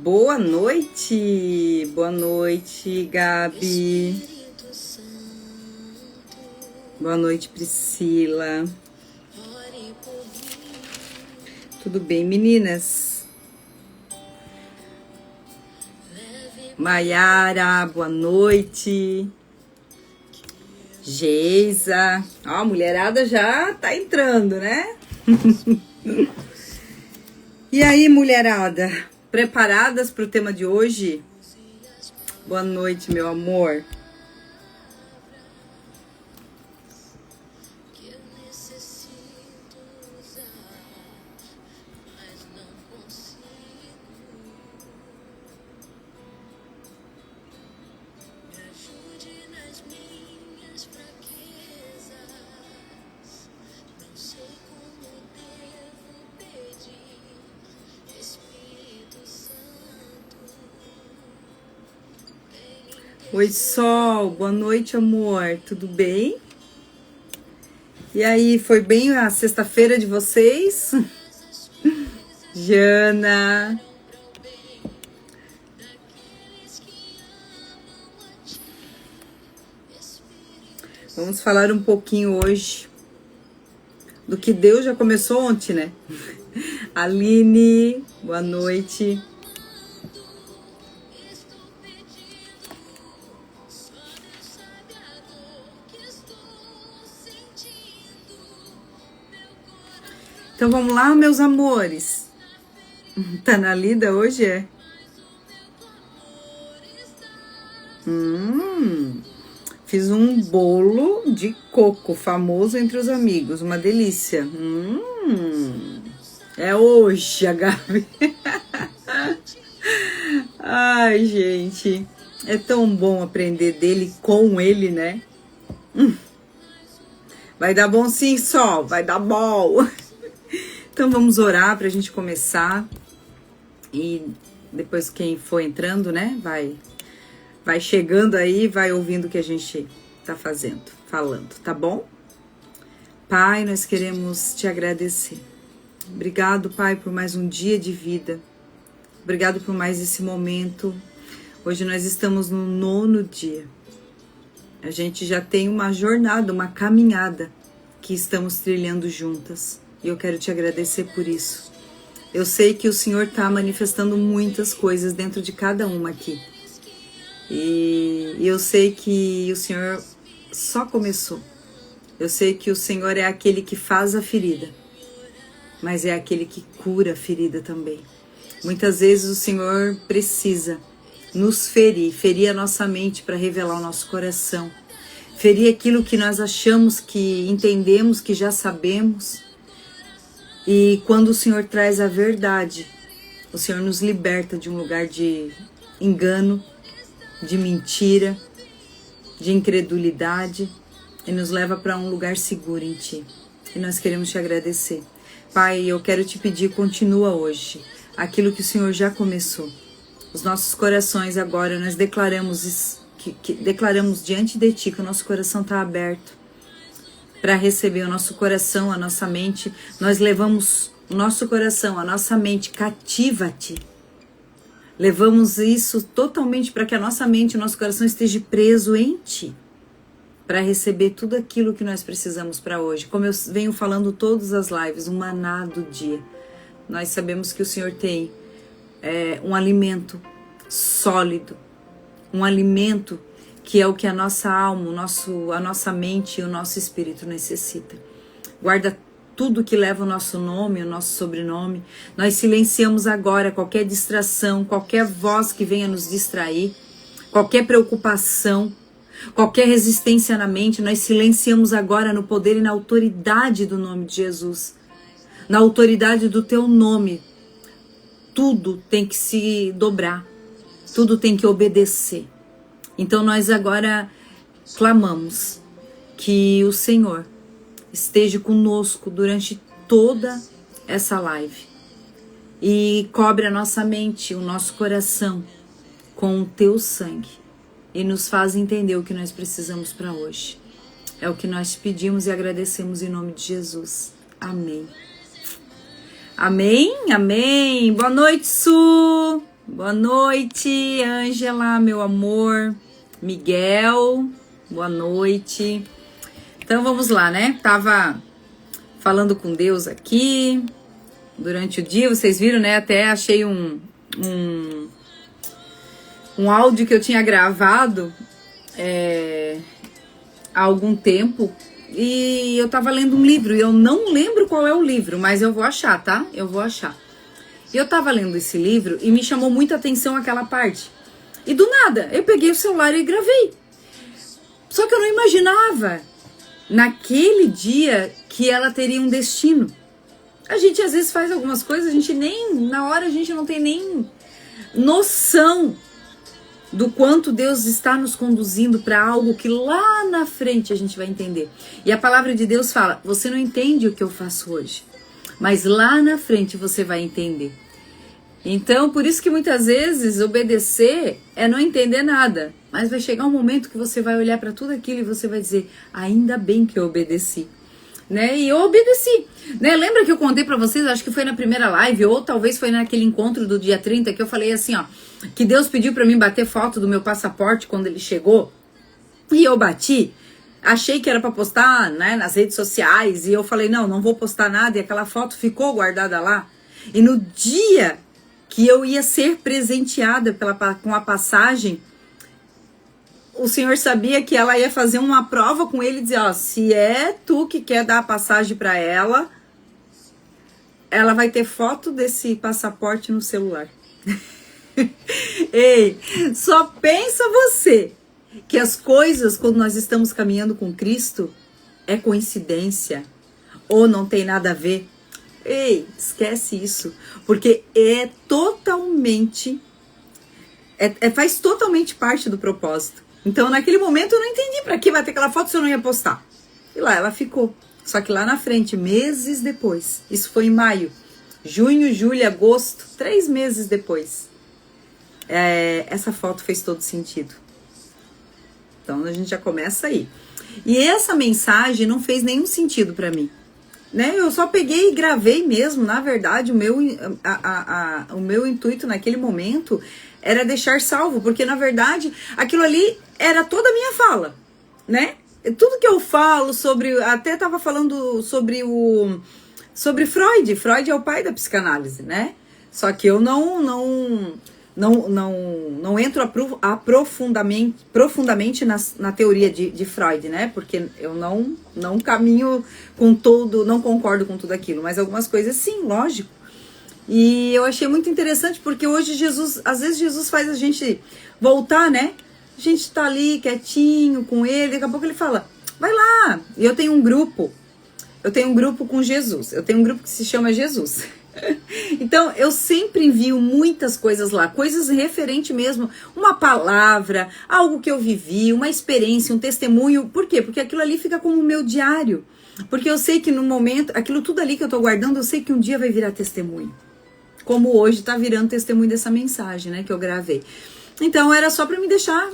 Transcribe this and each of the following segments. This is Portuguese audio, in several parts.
Boa noite, Gabi. Boa noite, Priscila. Tudo bem, meninas? Maiara, boa noite. Geisa. Ó, a mulherada já tá entrando, né? E aí, mulherada? Preparadas para o tema de hoje? Boa noite, meu amor. Oi, Sol, boa noite, amor, tudo bem? E aí, foi bem a sexta-feira de vocês? Jana. Vamos falar um pouquinho hoje do que Deus já começou ontem, né? Aline, boa noite. Então vamos lá, meus amores. Tá na lida hoje, é? Fiz um bolo de coco, famoso entre os amigos, uma delícia. É hoje, a Gabi. Ai, gente, é tão bom aprender dele com ele, né? Vai dar bom sim, Sol, vai dar bom. Então vamos orar pra gente começar. E depois quem for entrando, né, vai chegando aí, vai ouvindo o que a gente tá falando, tá bom? Pai, nós queremos te agradecer. Obrigado, Pai, por mais um dia de vida. Obrigado por mais esse momento. Hoje nós estamos no 9º dia. A gente já tem uma jornada, uma caminhada que estamos trilhando juntas. E eu quero te agradecer por isso. Eu sei que o Senhor está manifestando muitas coisas dentro de cada uma aqui. E eu sei que o Senhor só começou. Eu sei que o Senhor é aquele que faz a ferida, mas é aquele que cura a ferida também. Muitas vezes o Senhor precisa nos ferir a nossa mente para revelar o nosso coração. Ferir aquilo que nós achamos que entendemos, que já sabemos. E quando o Senhor traz a verdade, o Senhor nos liberta de um lugar de engano, de mentira, de incredulidade e nos leva para um lugar seguro em Ti. E nós queremos te agradecer. Pai, eu quero te pedir, continua hoje aquilo que o Senhor já começou. Os nossos corações agora, nós declaramos declaramos diante de Ti que o nosso coração está aberto para receber o nosso coração, a nossa mente. Nós levamos o nosso coração, a nossa mente cativa a Ti. Levamos isso totalmente para que a nossa mente, o nosso coração esteja preso em Ti, para receber tudo aquilo que nós precisamos para hoje. Como eu venho falando todas as lives, um maná do dia. Nós sabemos que o Senhor tem um alimento sólido, um alimento que é o que a nossa alma, a nossa mente e o nosso espírito necessita. Guarda tudo que leva o nosso nome, o nosso sobrenome. Nós silenciamos agora qualquer distração, qualquer voz que venha nos distrair, qualquer preocupação, qualquer resistência na mente. Nós silenciamos agora no poder e na autoridade do nome de Jesus. Na autoridade do Teu nome. Tudo tem que se dobrar, tudo tem que obedecer. Então nós agora clamamos que o Senhor esteja conosco durante toda essa live e cobre a nossa mente, o nosso coração com o Teu sangue e nos faz entender o que nós precisamos para hoje. É o que nós pedimos e agradecemos em nome de Jesus. Amém. Amém, amém. Boa noite, Su. Boa noite, Ângela, meu amor. Miguel, boa noite. Então vamos lá, né? Tava falando com Deus aqui durante o dia, vocês viram, né? Até achei um áudio que eu tinha gravado há algum tempo. E eu tava lendo um livro, e eu não lembro qual é o livro, mas eu vou achar, tá? Eu vou achar. E eu tava lendo esse livro e me chamou muita atenção aquela parte. E do nada, eu peguei o celular e gravei. Só que eu não imaginava, naquele dia, que ela teria um destino. A gente às vezes faz algumas coisas, a gente nem, na hora a gente não tem nem noção do quanto Deus está nos conduzindo para algo que lá na frente a gente vai entender. E a palavra de Deus fala, você não entende o que eu faço hoje, mas lá na frente você vai entender. Então, por isso que muitas vezes obedecer é não entender nada, mas vai chegar um momento que você vai olhar para tudo aquilo e você vai dizer, ainda bem que eu obedeci. Né? E eu obedeci, né? Lembra que eu contei pra vocês, acho que foi na primeira live, ou talvez foi naquele encontro do dia 30, que eu falei assim, ó, que Deus pediu pra mim bater foto do meu passaporte quando ele chegou, e eu bati, achei que era pra postar, né, nas redes sociais, e eu falei, não vou postar nada, e aquela foto ficou guardada lá, e no dia que eu ia ser presenteada com a passagem, o senhor sabia que ela ia fazer uma prova com ele e dizer, ó, se é tu que quer dar a passagem para ela vai ter foto desse passaporte no celular. Ei, só pensa você que as coisas, quando nós estamos caminhando com Cristo, é coincidência ou não tem nada a ver. Ei, esquece isso, porque é totalmente, faz totalmente parte do propósito. Então, naquele momento, eu não entendi pra que vai ter aquela foto se eu não ia postar. E lá ela ficou. Só que lá na frente, meses depois, isso foi em maio, junho, julho, agosto, 3 meses depois, essa foto fez todo sentido. Então, a gente já começa aí. E essa mensagem não fez nenhum sentido pra mim. Né? Eu só peguei e gravei mesmo. Na verdade, o meu intuito naquele momento era deixar salvo, porque na verdade aquilo ali era toda a minha fala, né? Tudo que eu falo sobre, até estava falando sobre Freud. Freud é o pai da psicanálise, né? Só que eu não entro profundamente na teoria de Freud, né? Porque eu não caminho com todo, não concordo com tudo aquilo, mas algumas coisas sim, lógico. E eu achei muito interessante porque hoje às vezes Jesus faz a gente voltar, né? A gente tá ali quietinho com ele, daqui a pouco ele fala, vai lá. E eu tenho um grupo com Jesus, eu tenho um grupo que se chama Jesus. Então, eu sempre envio muitas coisas lá, coisas referente mesmo, uma palavra, algo que eu vivi, uma experiência, um testemunho. Por quê? Porque aquilo ali fica como o meu diário. Porque eu sei que no momento, aquilo tudo ali que eu tô guardando, eu sei que um dia vai virar testemunho. Como hoje tá virando testemunho dessa mensagem, né, que eu gravei. Então, era só para me deixar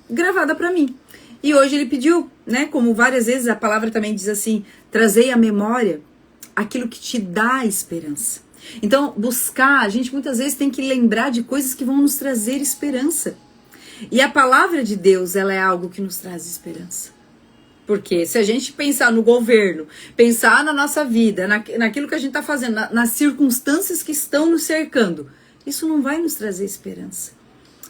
gravada para mim. E hoje ele pediu, né, como várias vezes a palavra também diz assim, trazei à memória aquilo que te dá esperança. Então, buscar, a gente muitas vezes tem que lembrar de coisas que vão nos trazer esperança. E a palavra de Deus, ela é algo que nos traz esperança. Porque se a gente pensar no governo, pensar na nossa vida, naquilo que a gente está fazendo, nas circunstâncias que estão nos cercando, isso não vai nos trazer esperança.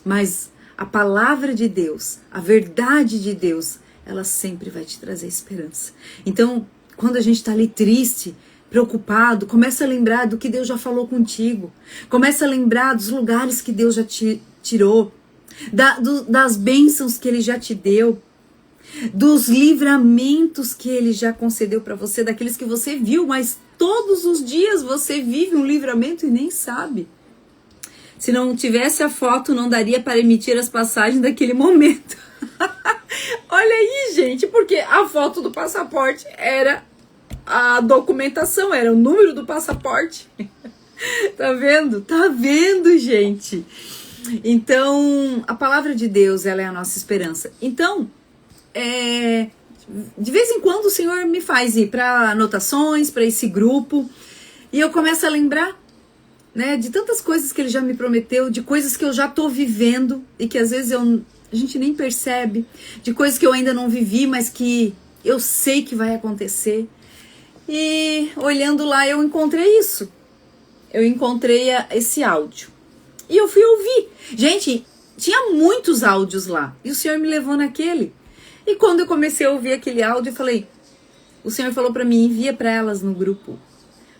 Mas a palavra de Deus, a verdade de Deus, ela sempre vai te trazer esperança. Então, quando a gente está ali triste, preocupado, começa a lembrar do que Deus já falou contigo. Começa a lembrar dos lugares que Deus já te tirou, das bênçãos que Ele já te deu, dos livramentos que Ele já concedeu para você, daqueles que você viu, mas todos os dias você vive um livramento e nem sabe. Se não tivesse a foto, não daria para emitir as passagens daquele momento. Olha aí, gente, porque a foto do passaporte era a documentação, era o número do passaporte. Tá vendo? Tá vendo, gente? Então, a palavra de Deus, ela é a nossa esperança. Então, de vez em quando o Senhor me faz ir para anotações, para esse grupo, e eu começo a lembrar né? De tantas coisas que Ele já me prometeu, de coisas que eu já tô vivendo e que às vezes a gente nem percebe, de coisas que eu ainda não vivi, mas que eu sei que vai acontecer. E olhando lá, eu encontrei isso. Eu encontrei esse áudio. E eu fui ouvir. Gente, tinha muitos áudios lá. E o Senhor me levou naquele. E quando eu comecei a ouvir aquele áudio, eu falei... O Senhor falou para mim, envia para elas no grupo.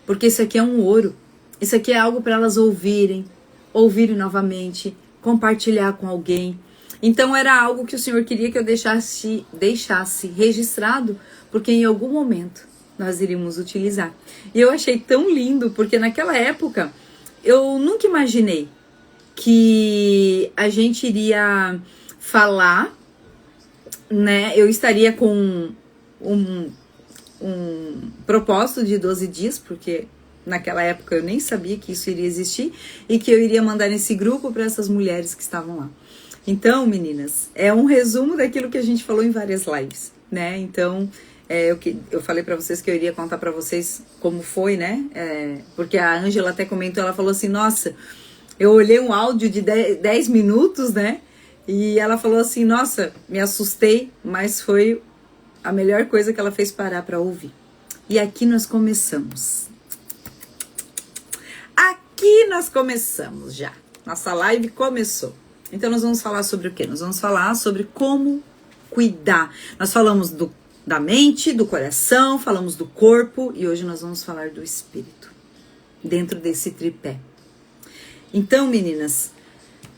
Porque isso aqui é um ouro. Isso aqui é algo para elas ouvirem novamente, compartilhar com alguém. Então era algo que o Senhor queria que eu deixasse registrado, porque em algum momento nós iríamos utilizar. E eu achei tão lindo, porque naquela época eu nunca imaginei que a gente iria falar, né? Eu estaria com um propósito de 12 dias, porque naquela época eu nem sabia que isso iria existir e que eu iria mandar nesse grupo para essas mulheres que estavam lá. Então, meninas, é um resumo daquilo que a gente falou em várias lives, né? Então, eu falei para vocês que eu iria contar para vocês como foi, né? Porque a Ângela até comentou, ela falou assim, nossa, eu olhei um áudio de 10 minutos, né? E ela falou assim, nossa, me assustei, mas foi a melhor coisa que ela fez parar para ouvir. E aqui nós começamos. Aqui nós começamos já. Nossa live começou. Então nós vamos falar sobre o quê? Nós vamos falar sobre como cuidar. Nós falamos da mente, do coração, falamos do corpo e hoje nós vamos falar do espírito. Dentro desse tripé. Então, meninas,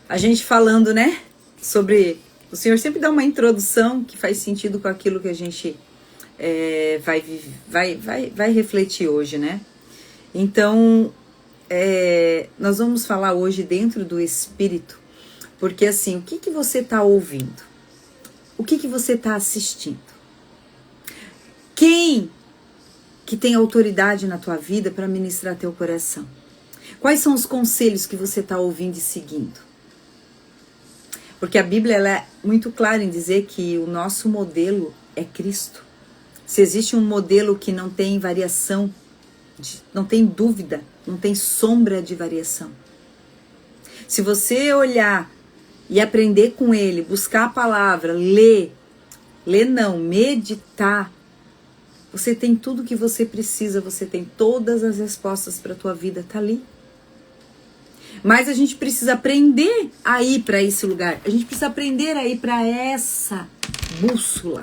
a gente falando, né, sobre... O Senhor sempre dá uma introdução que faz sentido com aquilo que a gente vai refletir hoje, né? Então, nós vamos falar hoje dentro do espírito, porque assim, o que você está ouvindo? O que você está assistindo? Quem que tem autoridade na tua vida para ministrar teu coração? Quais são os conselhos que você está ouvindo e seguindo? Porque a Bíblia ela é muito clara em dizer que o nosso modelo é Cristo. Se existe um modelo que não tem variação, não tem dúvida, não tem sombra de variação. Se você olhar e aprender com ele, buscar a palavra, meditar, você tem tudo que você precisa, você tem todas as respostas para a tua vida, tá ali. Mas a gente precisa aprender a ir para esse lugar. A gente precisa aprender a ir para essa bússola,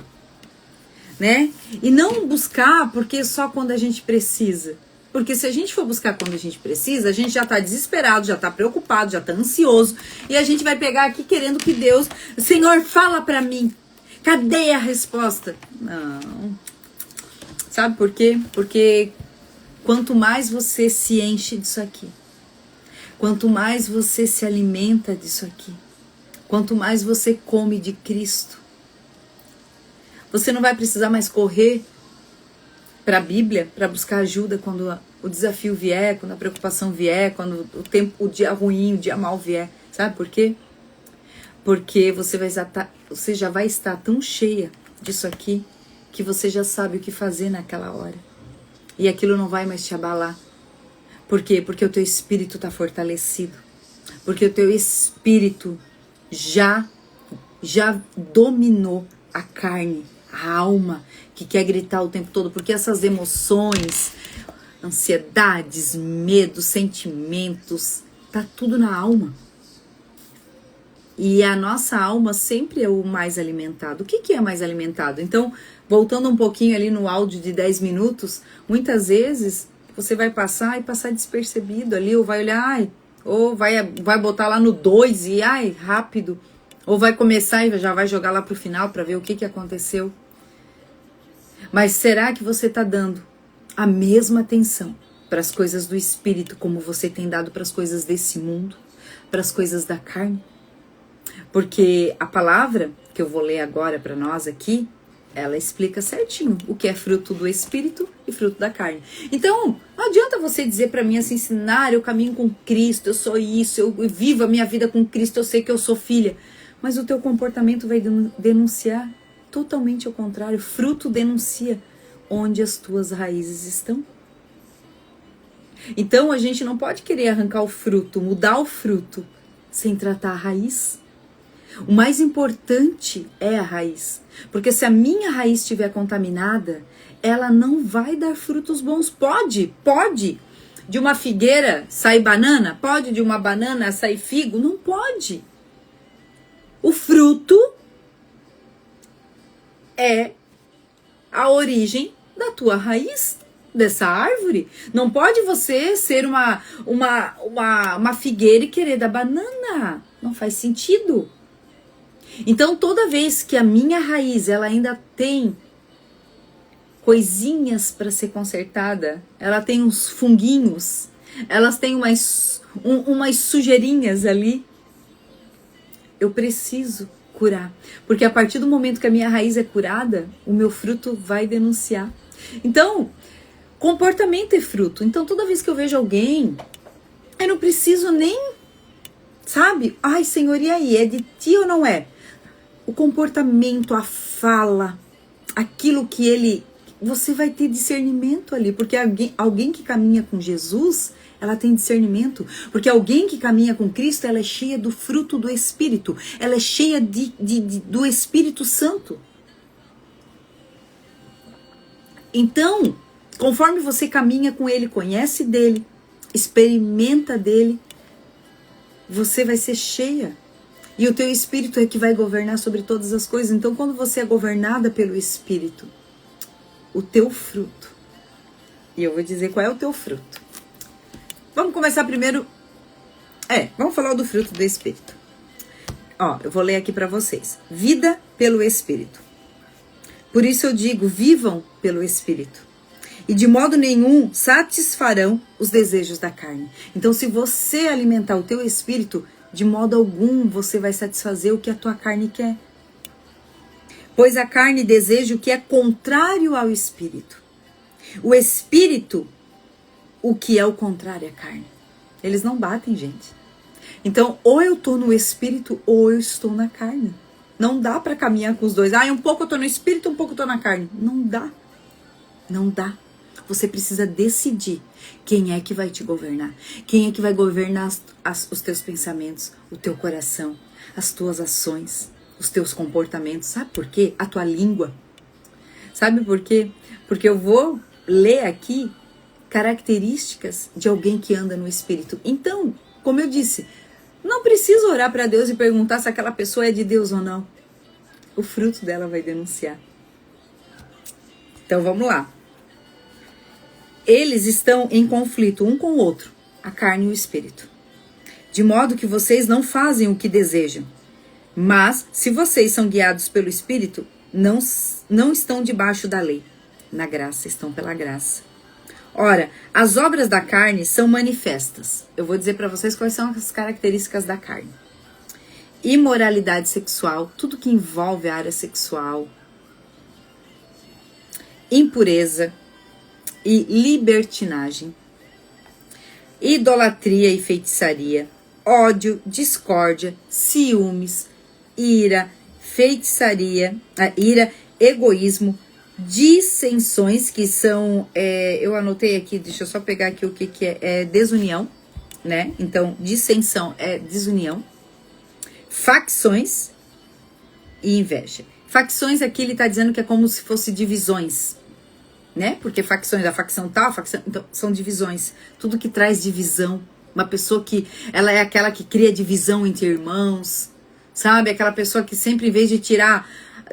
né? E não buscar porque só quando a gente precisa. Porque se a gente for buscar quando a gente precisa, a gente já tá desesperado, já tá preocupado, já tá ansioso. E a gente vai pegar aqui querendo que Deus... Senhor, fala para mim. Cadê a resposta? Não. Sabe por quê? Porque quanto mais você se enche disso aqui, quanto mais você se alimenta disso aqui, quanto mais você come de Cristo, você não vai precisar mais correr para a Bíblia para buscar ajuda quando o desafio vier, quando a preocupação vier, quando o dia ruim, o dia mal vier. Sabe por quê? Porque você já vai estar tão cheia disso aqui que você já sabe o que fazer naquela hora. E aquilo não vai mais te abalar. Por quê? Porque o teu espírito está fortalecido. Porque o teu espírito já dominou a carne, a alma, que quer gritar o tempo todo. Porque essas emoções, ansiedades, medos, sentimentos, tá tudo na alma. E a nossa alma sempre é o mais alimentado. O que é mais alimentado? Então, voltando um pouquinho ali no áudio de 10 minutos, muitas vezes... Você vai passar despercebido ali, ou vai olhar, ou vai botar lá no 2 e, rápido. Ou vai começar e já vai jogar lá pro final para ver o que aconteceu. Mas será que você está dando a mesma atenção para as coisas do espírito como você tem dado para as coisas desse mundo, para as coisas da carne? Porque a palavra que eu vou ler agora para nós aqui, ela explica certinho o que é fruto do espírito e fruto da carne. Então, não adianta você dizer para mim assim, ensinar, eu caminho com Cristo, eu sou isso, eu vivo a minha vida com Cristo, eu sei que eu sou filha. Mas o teu comportamento vai denunciar totalmente ao contrário. Fruto denuncia onde as tuas raízes estão. Então a gente não pode querer arrancar o fruto, mudar o fruto, sem tratar a raiz. O mais importante é a raiz. Porque se a minha raiz estiver contaminada, ela não vai dar frutos bons. Pode. De uma figueira sair banana? Pode de uma banana sair figo? Não pode. O fruto é a origem da tua raiz, dessa árvore. Não pode você ser uma figueira e querer dar banana. Não faz sentido. Então, toda vez que a minha raiz ela ainda tem coisinhas para ser consertada, ela tem uns funguinhos, elas têm umas sujeirinhas ali, eu preciso curar. Porque a partir do momento que a minha raiz é curada, o meu fruto vai denunciar. Então, comportamento é fruto. Então, toda vez que eu vejo alguém, eu não preciso nem, sabe? Ai, Senhor, e aí? É de ti ou não é? O comportamento, a fala, aquilo que ele... Você vai ter discernimento ali, porque alguém que caminha com Jesus, ela tem discernimento. Porque alguém que caminha com Cristo, ela é cheia do fruto do Espírito. Ela é cheia do Espírito Santo. Então, conforme você caminha com Ele, conhece dele, experimenta dele, você vai ser cheia. E o teu Espírito é que vai governar sobre todas as coisas. Então, quando você é governada pelo Espírito, o teu fruto, e eu vou dizer qual é o teu fruto. Vamos começar primeiro, vamos falar do fruto do Espírito. Ó, eu vou ler aqui para vocês. Vida pelo Espírito. Por isso eu digo, vivam pelo Espírito. E de modo nenhum satisfarão os desejos da carne. Então, se você alimentar o teu Espírito, de modo algum você vai satisfazer o que a tua carne quer. Pois a carne deseja o que é contrário ao Espírito. O Espírito, o que é o contrário à carne. Eles não batem, gente. Então, ou eu tô no Espírito, ou eu estou na carne. Não dá para caminhar com os dois. Um pouco eu tô no Espírito, um pouco eu tô na carne. Não dá. Não dá. Você precisa decidir quem é que vai te governar. Quem é que vai governar os teus pensamentos, o teu coração, as tuas ações, os teus comportamentos. Sabe por quê? A tua língua. Sabe por quê? Porque eu vou ler aqui características de alguém que anda no Espírito. Então, como eu disse, não precisa orar para Deus e perguntar se aquela pessoa é de Deus ou não. O fruto dela vai denunciar. Então, vamos lá. Eles estão em conflito um com o outro, a carne e o espírito. De modo que vocês não fazem o que desejam. Mas, se vocês são guiados pelo Espírito, não estão debaixo da lei. Na graça, estão pela graça. Ora, as obras da carne são manifestas. Eu vou dizer para vocês quais são as características da carne. Imoralidade sexual, tudo que envolve a área sexual. Impureza e libertinagem, idolatria e feitiçaria, ódio, discórdia, ciúmes, ira, feitiçaria, egoísmo, dissensões, que são, eu anotei aqui, deixa eu só pegar aqui o que é desunião, né? Então, dissensão é desunião, facções e inveja. Facções aqui ele está dizendo que é como se fosse divisões, né? Porque facções, a facção tal, a facção... Então, são divisões. Tudo que traz divisão. Uma pessoa que... Ela é aquela que cria divisão entre irmãos. Sabe? Aquela pessoa que sempre, em vez de tirar...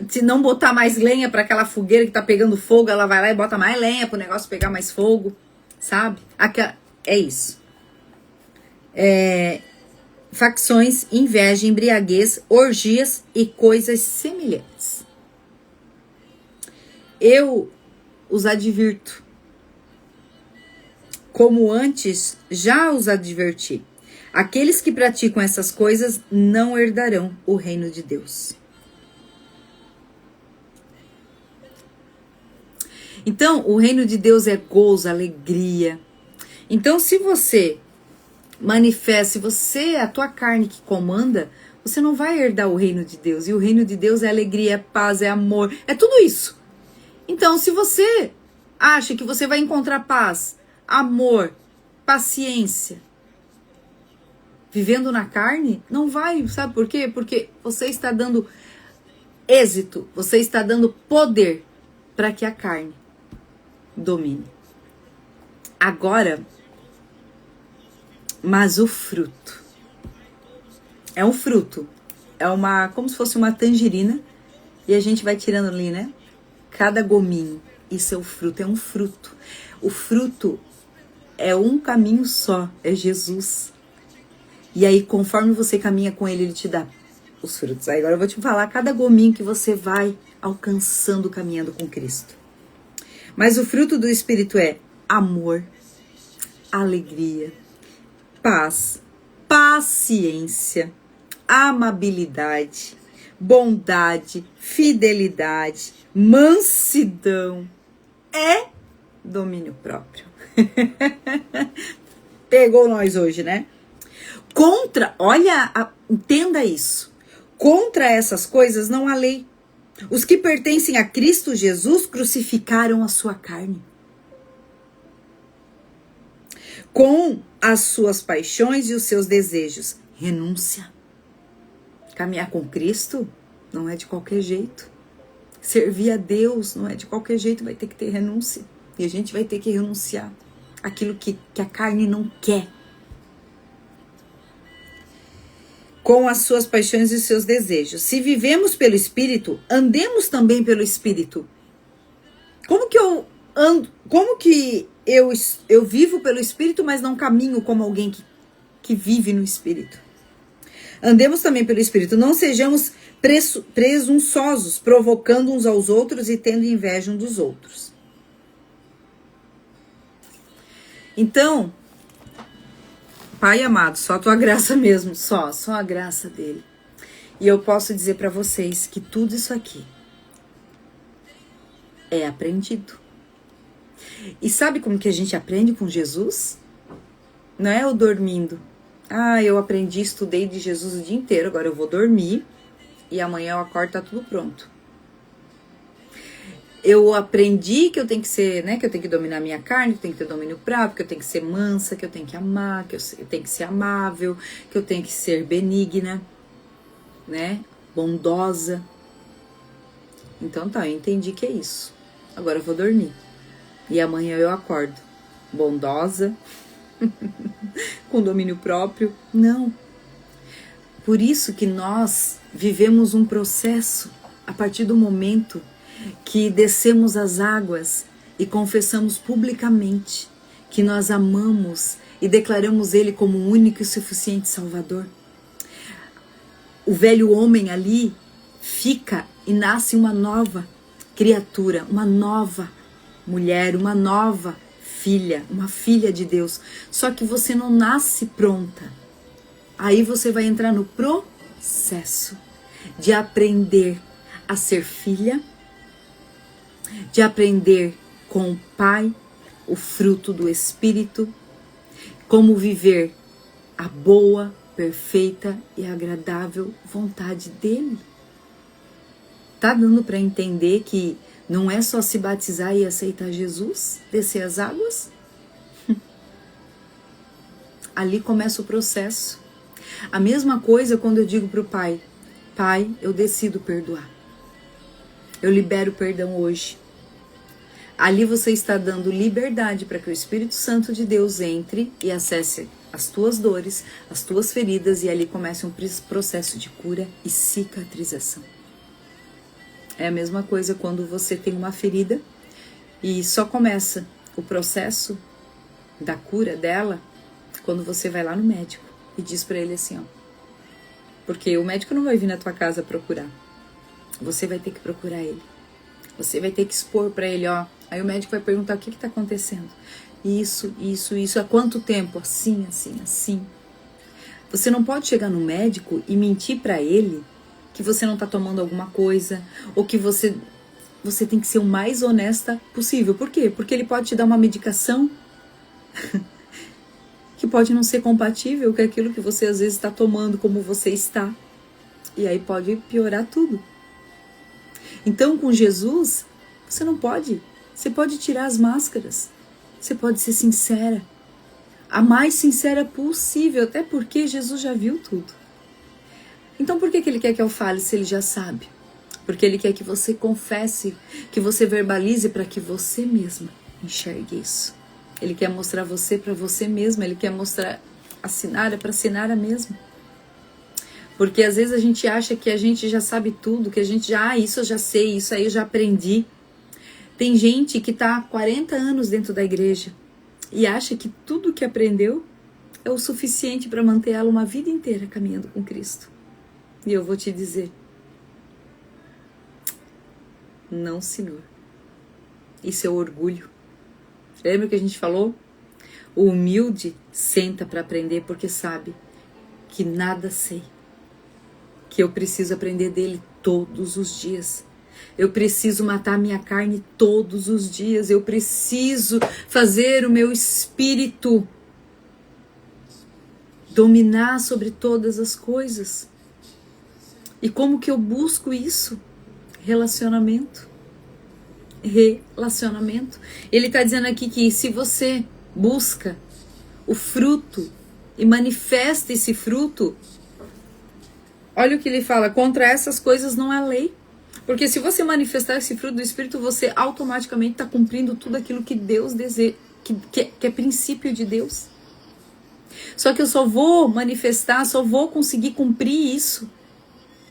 Se não botar mais lenha para aquela fogueira que tá pegando fogo, ela vai lá e bota mais lenha pro negócio pegar mais fogo. Sabe? É isso. Facções, inveja, embriaguez, orgias e coisas semelhantes. Eu os advirto, como antes já os adverti. Aqueles que praticam essas coisas não herdarão o reino de Deus. Então, o reino de Deus é gozo, alegria. Então, se você manifesta, se você é a tua carne que comanda, você não vai herdar o reino de Deus. E o reino de Deus é alegria, é paz, é amor, é tudo isso. Então, se você acha que você vai encontrar paz, amor, paciência, vivendo na carne, não vai, sabe por quê? Porque você está dando êxito, você está dando poder para que a carne domine. Agora, mas o fruto é um fruto, é como se fosse uma tangerina e a gente vai tirando ali, né? Cada gominho, isso é o fruto, é um fruto. O fruto é um caminho só, é Jesus. E aí, conforme você caminha com ele, ele te dá os frutos. Aí agora eu vou te falar cada gominho que você vai alcançando, caminhando com Cristo. Mas o fruto do Espírito é amor, alegria, paz, paciência, amabilidade, bondade, fidelidade, mansidão e domínio próprio. Pegou nós hoje, né? Entenda isso. Contra essas coisas não há lei. Os que pertencem a Cristo Jesus crucificaram a sua carne com as suas paixões e os seus desejos. Renúncia. Caminhar com Cristo não é de qualquer jeito. Servir a Deus não é de qualquer jeito, vai ter que ter renúncia. E a gente vai ter que renunciar aquilo que a carne não quer. Com as suas paixões e os seus desejos. Se vivemos pelo Espírito, andemos também pelo Espírito. Como que eu ando? Como que eu vivo pelo Espírito, mas não caminho como alguém que vive no Espírito? Andemos também pelo Espírito. Não sejamos presunçosos, provocando uns aos outros e tendo inveja uns dos outros. Então, Pai amado, só a tua graça mesmo, só a graça dele. E eu posso dizer para vocês que tudo isso aqui é aprendido. E sabe como que a gente aprende com Jesus? Não é eu dormindo. Eu aprendi, estudei de Jesus o dia inteiro, agora eu vou dormir e amanhã eu acordo, tá tudo pronto. Eu aprendi que eu tenho que ser, né, que eu tenho que dominar minha carne, que eu tenho que ter domínio próprio, que eu tenho que ser mansa, que eu tenho que amar, que eu tenho que ser amável, que eu tenho que ser benigna, né, bondosa. Então tá, eu entendi que é isso. Agora eu vou dormir. E amanhã eu acordo bondosa, com domínio próprio. Não. Por isso que nós vivemos um processo a partir do momento que descemos as águas e confessamos publicamente que nós amamos e declaramos Ele como o único e suficiente Salvador. O velho homem ali fica e nasce uma nova criatura, uma nova mulher, uma nova filha, uma filha de Deus. Só que você não nasce pronta. Aí você vai entrar no processo de aprender a ser filha, de aprender com o Pai, o fruto do Espírito, como viver a boa, perfeita e agradável vontade dele. Tá dando para entender que não é só se batizar e aceitar Jesus, descer as águas? Ali começa o processo. A mesma coisa quando eu digo para o Pai, Pai, eu decido perdoar. Eu libero o perdão hoje. Ali você está dando liberdade para que o Espírito Santo de Deus entre e acesse as tuas dores, as tuas feridas, e ali comece um processo de cura e cicatrização. É a mesma coisa quando você tem uma ferida e só começa o processo da cura dela quando você vai lá no médico e diz para ele assim, ó, porque o médico não vai vir na tua casa procurar, você vai ter que procurar ele, você vai ter que expor para ele, ó. Aí o médico vai perguntar o que está acontecendo. Isso, há quanto tempo? Assim. Você não pode chegar no médico e mentir para ele que você não está tomando alguma coisa, ou que você tem que ser o mais honesta possível. Por quê? Porque ele pode te dar uma medicação que pode não ser compatível com aquilo que você às vezes está tomando como você está. E aí pode piorar tudo. Então com Jesus, você não pode. Você pode tirar as máscaras. Você pode ser sincera. a mais sincera possível, até porque Jesus já viu tudo. Então por que Ele quer que eu fale se Ele já sabe? Porque Ele quer que você confesse, que você verbalize para que você mesma enxergue isso. Ele quer mostrar você para você mesma, Ele quer mostrar a Sinara para a Sinara mesmo. Porque às vezes a gente acha que a gente já sabe tudo, que a gente já, isso eu já sei, isso aí eu já aprendi. Tem gente que está há 40 anos dentro da igreja e acha que tudo que aprendeu é o suficiente para manter ela uma vida inteira caminhando com Cristo. E eu vou te dizer, não, Senhor. Isso é orgulho. Lembra que a gente falou? O humilde senta para aprender porque sabe que nada sei. Que eu preciso aprender dele todos os dias. Eu preciso matar minha carne todos os dias. Eu preciso fazer o meu espírito dominar sobre todas as coisas. E como que eu busco isso? Relacionamento. Relacionamento. Ele está dizendo aqui que se você busca o fruto e manifesta esse fruto, olha o que ele fala, contra essas coisas não há lei. Porque se você manifestar esse fruto do Espírito, você automaticamente está cumprindo tudo aquilo que Deus deseja, que é princípio de Deus. Só que eu só vou manifestar, só vou conseguir cumprir isso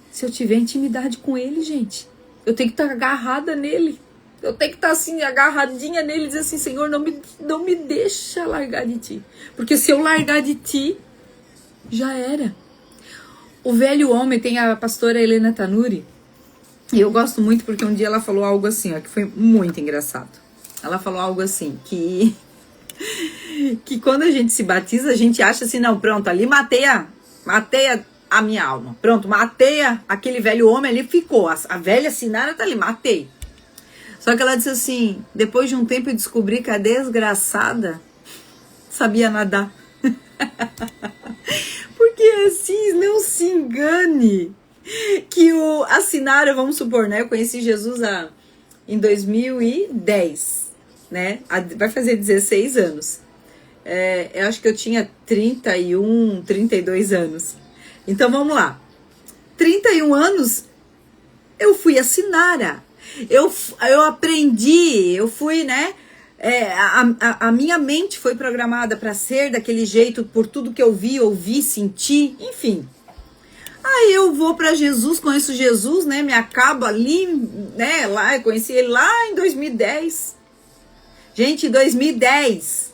se eu tiver intimidade com Ele, gente. Eu tenho que estar agarrada nele. Eu tenho que estar assim, agarradinha nele e dizer assim, Senhor, não me deixa largar de Ti. Porque se eu largar de Ti, já era. O velho homem, tem a pastora Helena Tanuri, e eu gosto muito porque um dia ela falou algo assim, ó, que foi muito engraçado. Ela falou algo assim, que quando a gente se batiza, a gente acha assim, não, pronto, ali matei a minha alma. Pronto, matei aquele velho homem ali, ficou. A velha Sinara tá ali, matei. Só que ela disse assim, depois de um tempo eu descobri que a desgraçada sabia nadar. Porque assim, não se engane que a Sinara, vamos supor, né? Eu conheci Jesus em 2010, né? Vai fazer 16 anos. Eu acho que eu tinha 31, 32 anos. Então vamos lá. 31 anos, eu fui a Sinara. Eu aprendi, eu fui, né? A minha mente foi programada para ser daquele jeito por tudo que eu vi, ouvi, senti, enfim. Aí eu vou para Jesus, conheço Jesus, né? Me acabo ali, né? Lá, eu conheci ele lá em 2010. Gente, 2010.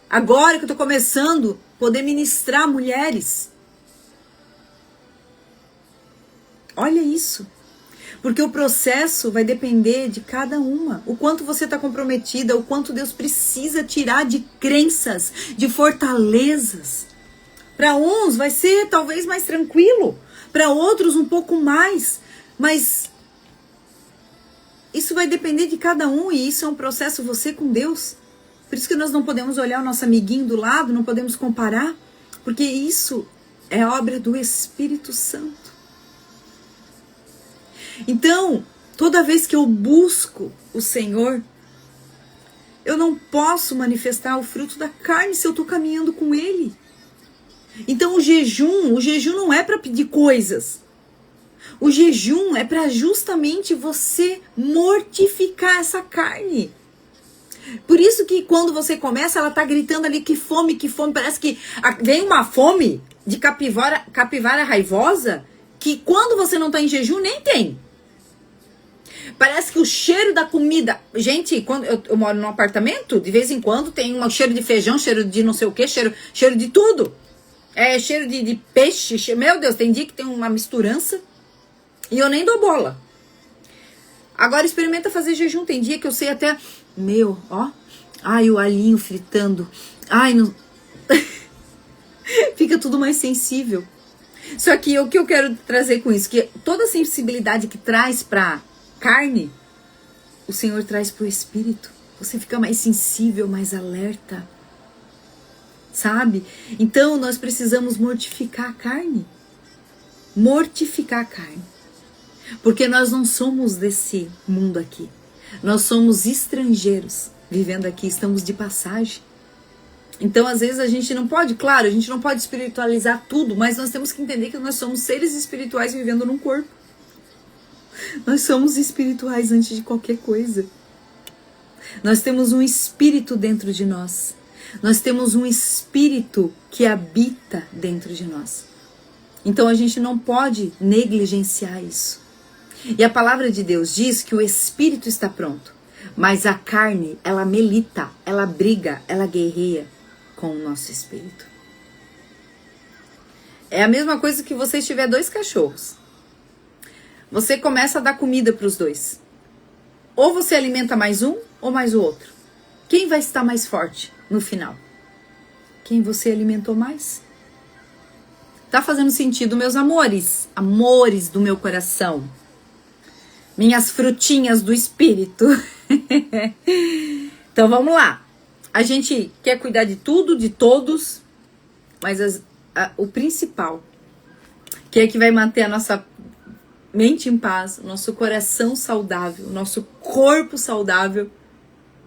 Agora que eu tô começando a poder ministrar mulheres. Olha isso. Porque o processo vai depender de cada uma. O quanto você está comprometida, o quanto Deus precisa tirar de crenças, de fortalezas. Para uns vai ser talvez mais tranquilo, para outros um pouco mais. Mas isso vai depender de cada um e isso é um processo você com Deus. Por isso que nós não podemos olhar o nosso amiguinho do lado, não podemos comparar, porque isso é obra do Espírito Santo. Então, toda vez que eu busco o Senhor, eu não posso manifestar o fruto da carne se eu estou caminhando com Ele. Então o jejum não é para pedir coisas. O jejum é para justamente você mortificar essa carne. Por isso que quando você começa, ela tá gritando ali que fome, parece que vem uma fome de capivara raivosa, que quando você não tá em jejum, nem tem. Parece que o cheiro da comida... Gente, quando eu moro num apartamento, de vez em quando tem um cheiro de feijão, cheiro de não sei o que, cheiro de tudo. Cheiro de peixe, meu Deus, tem dia que tem uma misturança e eu nem dou bola. Agora experimenta fazer jejum, tem dia que eu sei até... Ai, o alhinho fritando. Ai, não... Fica tudo mais sensível. Só que o que eu quero trazer com isso, que toda a sensibilidade que traz pra carne, o Senhor traz pro espírito. Você fica mais sensível, mais alerta. Sabe? Então nós precisamos mortificar a carne. Mortificar a carne. Porque nós não somos desse mundo aqui. Nós somos estrangeiros vivendo aqui, estamos de passagem. Então, às vezes, a gente não pode, claro, a gente não pode espiritualizar tudo, mas nós temos que entender que nós somos seres espirituais vivendo num corpo. Nós somos espirituais antes de qualquer coisa. Nós temos um espírito dentro de nós. Nós temos um espírito que habita dentro de nós. Então, a gente não pode negligenciar isso. E a palavra de Deus diz que o espírito está pronto, mas a carne, ela milita, ela briga, ela guerreia com o nosso espírito. É a mesma coisa que você tiver 2 cachorros. Você começa a dar comida para os 2. Ou você alimenta mais um ou mais o outro. Quem vai estar mais forte no final? Quem você alimentou mais? Tá fazendo sentido, meus amores? Amores do meu coração. Minhas frutinhas do espírito. Então vamos lá. A gente quer cuidar de tudo, de todos, mas o principal, que é que vai manter a nossa mente em paz, o nosso coração saudável, o nosso corpo saudável,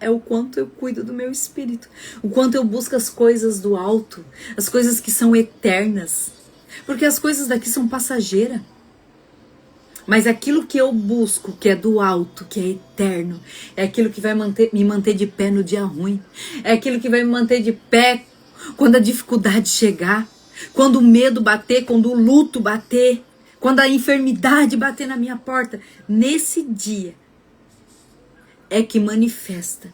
é o quanto eu cuido do meu espírito, o quanto eu busco as coisas do alto, as coisas que são eternas, porque as coisas daqui são passageiras. Mas aquilo que eu busco, que é do alto, que é eterno, é aquilo que vai me manter de pé no dia ruim. É aquilo que vai me manter de pé quando a dificuldade chegar, quando o medo bater, quando o luto bater, quando a enfermidade bater na minha porta. Nesse dia é que manifesta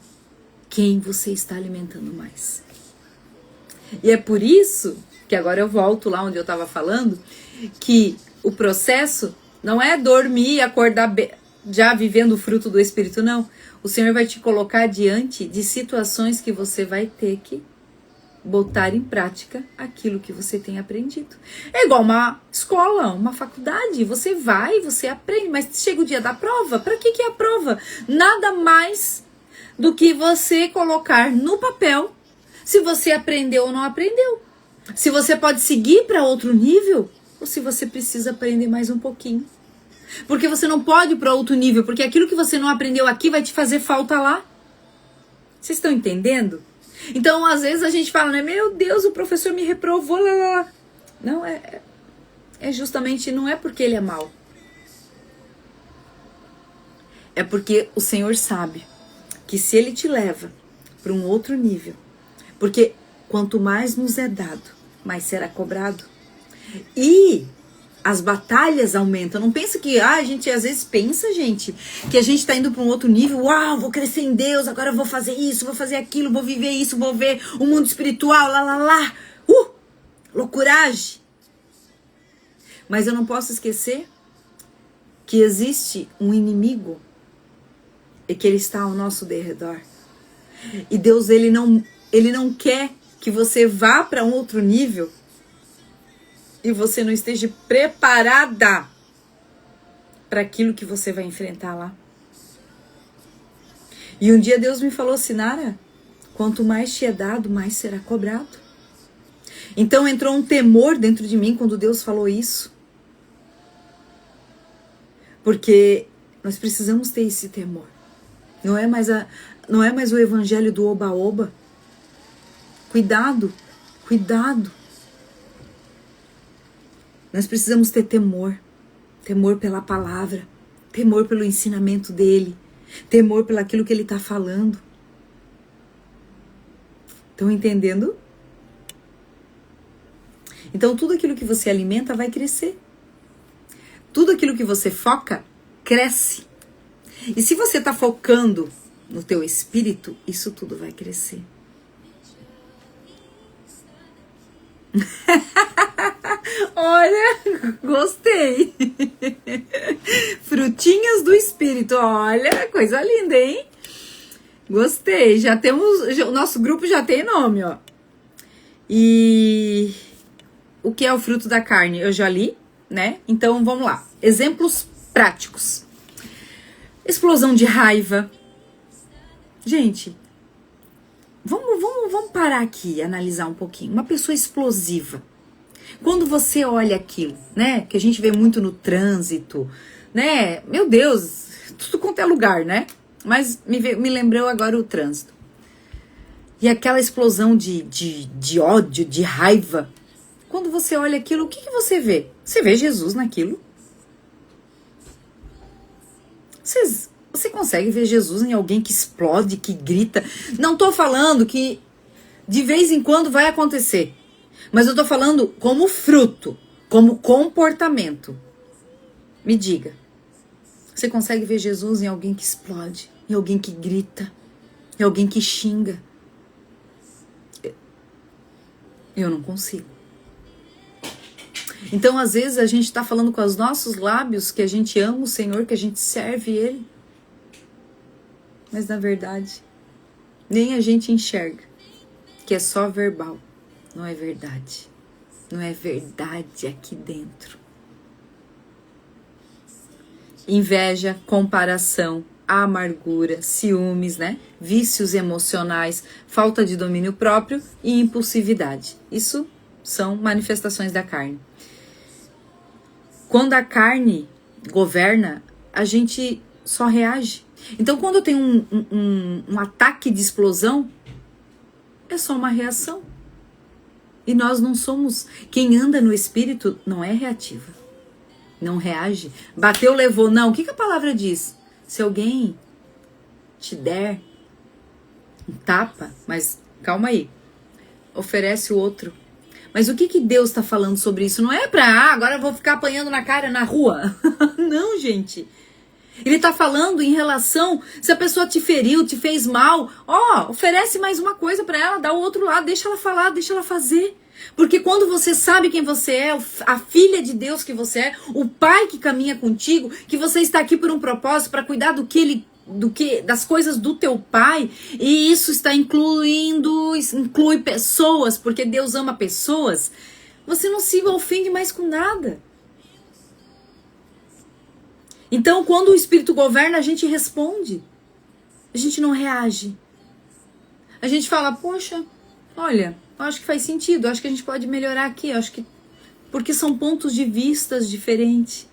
quem você está alimentando mais. E é por isso que agora eu volto lá onde eu estava falando, que o processo não é dormir e acordar já vivendo o fruto do Espírito, não. O Senhor vai te colocar diante de situações que você vai ter que botar em prática aquilo que você tem aprendido. É igual uma escola, uma faculdade. Você vai, você aprende, mas chega o dia da prova. Para que é a prova? Nada mais do que você colocar no papel se você aprendeu ou não aprendeu. Se você pode seguir para outro nível ou se você precisa aprender mais um pouquinho. Porque você não pode ir para outro nível, porque aquilo que você não aprendeu aqui vai te fazer falta lá. Vocês estão entendendo? Então, às vezes a gente fala, né? Meu Deus, o professor me reprovou, lá, lá, lá. Não, é justamente, não é porque ele é mau. É porque o Senhor sabe que se ele te leva para um outro nível, porque quanto mais nos é dado, mais será cobrado. E as batalhas aumentam. Não pensa que, a gente às vezes pensa, gente, que a gente está indo para um outro nível. Uau, vou crescer em Deus, agora eu vou fazer isso, vou fazer aquilo, vou viver isso, vou ver o mundo espiritual, lá, lá, lá. Loucuragem. Mas eu não posso esquecer que existe um inimigo e que ele está ao nosso derredor. E Deus, ele não quer que você vá para um outro nível e você não esteja preparada para aquilo que você vai enfrentar lá. E um dia Deus me falou, Sinara, quanto mais te é dado, mais será cobrado. Então entrou um temor dentro de mim quando Deus falou isso. Porque nós precisamos ter esse temor. Não é mais o evangelho do oba-oba. Cuidado, cuidado. Nós precisamos ter temor. Temor pela palavra. Temor pelo ensinamento dele. Temor pelo aquilo que ele está falando. Estão entendendo? Então tudo aquilo que você alimenta vai crescer. Tudo aquilo que você foca, cresce. E se você está focando no teu espírito, isso tudo vai crescer. Olha, gostei. Frutinhas do espírito, olha, coisa linda, hein? Gostei, o nosso grupo já tem nome, ó. E o que é o fruto da carne? Eu já li, né? Então vamos lá. Exemplos práticos. Explosão de raiva. Gente, vamos parar aqui e analisar um pouquinho. Uma pessoa explosiva. Quando você olha aquilo, né? Que a gente vê muito no trânsito, né? Meu Deus, tudo quanto é lugar, né? Mas me lembrou agora o trânsito. E aquela explosão de ódio, de raiva. Quando você olha aquilo, o que você vê? Você vê Jesus naquilo? Você consegue ver Jesus em alguém que explode, que grita? Não tô falando que de vez em quando vai acontecer. Mas eu tô falando como fruto, como comportamento. Me diga. Você consegue ver Jesus em alguém que explode, em alguém que grita, em alguém que xinga? Eu não consigo. Então, às vezes, a gente está falando com os nossos lábios que a gente ama o Senhor, que a gente serve Ele. Mas, na verdade, nem a gente enxerga que é só verbal. Não é verdade. Não é verdade aqui dentro. Inveja, comparação, amargura, ciúmes, né? Vícios emocionais, falta de domínio próprio e impulsividade. Isso são manifestações da carne. Quando a carne governa, a gente só reage. Então, quando eu tenho um ataque de explosão, é só uma reação. E nós não somos... Quem anda no espírito não é reativa. Não reage. Bateu, levou. Não. O que a palavra diz? Se alguém te der um tapa, mas calma aí, oferece o outro. Mas o que Deus está falando sobre isso? Não é pra, agora eu vou ficar apanhando na cara na rua. Não, gente. Ele está falando em relação, se a pessoa te feriu, te fez mal, oferece mais uma coisa para ela, dá o outro lado, deixa ela falar, deixa ela fazer. Porque quando você sabe quem você é, a filha de Deus que você é, o pai que caminha contigo, que você está aqui por um propósito para cuidar das coisas do teu pai, e isso inclui pessoas, porque Deus ama pessoas, você não se ofende mais com nada. Então, quando o Espírito governa, a gente responde. A gente não reage. A gente fala, poxa, olha, eu acho que faz sentido, eu acho que a gente pode melhorar aqui, eu acho que... Porque são pontos de vistas diferentes.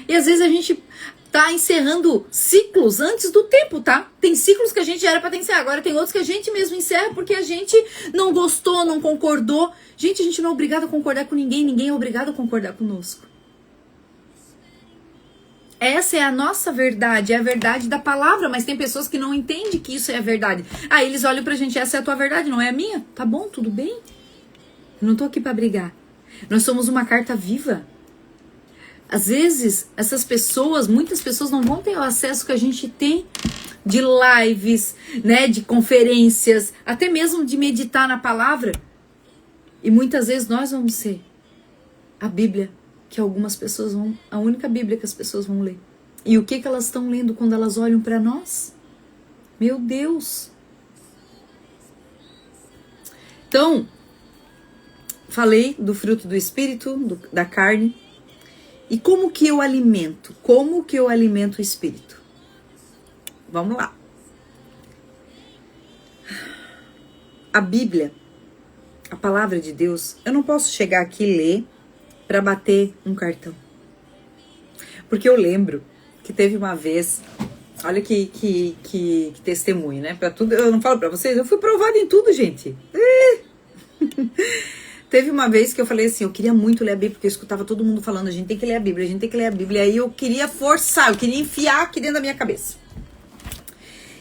E às vezes a gente tá encerrando ciclos antes do tempo, tá? Tem ciclos que a gente já era pra ter encerrado, agora tem outros que a gente mesmo encerra porque a gente não gostou, não concordou. Gente, a gente não é obrigado a concordar com ninguém, ninguém é obrigado a concordar conosco. Essa é a nossa verdade, é a verdade da palavra, mas tem pessoas que não entendem que isso é a verdade. Aí eles olham pra gente, essa é a tua verdade, não é a minha? Tá bom, tudo bem. Eu não tô aqui pra brigar. Nós somos uma carta viva. Às vezes, muitas pessoas não vão ter o acesso que a gente tem de lives, né, de conferências, até mesmo de meditar na palavra. E muitas vezes nós vamos ser a Bíblia que algumas pessoas a única Bíblia que as pessoas vão ler. E o que elas estão lendo quando elas olham para nós? Meu Deus! Então, falei do fruto do Espírito, da carne. E como que eu alimento? Como que eu alimento o Espírito? Vamos lá. A Bíblia, a palavra de Deus, eu não posso chegar aqui e ler para bater um cartão. Porque eu lembro que teve uma vez, olha que testemunho, né? Para tudo, eu não falo para vocês, eu fui provada em tudo, gente. Teve uma vez que eu falei assim, eu queria muito ler a Bíblia, porque eu escutava todo mundo falando, a gente tem que ler a Bíblia, a gente tem que ler a Bíblia. Aí eu queria forçar, eu queria enfiar aqui dentro da minha cabeça.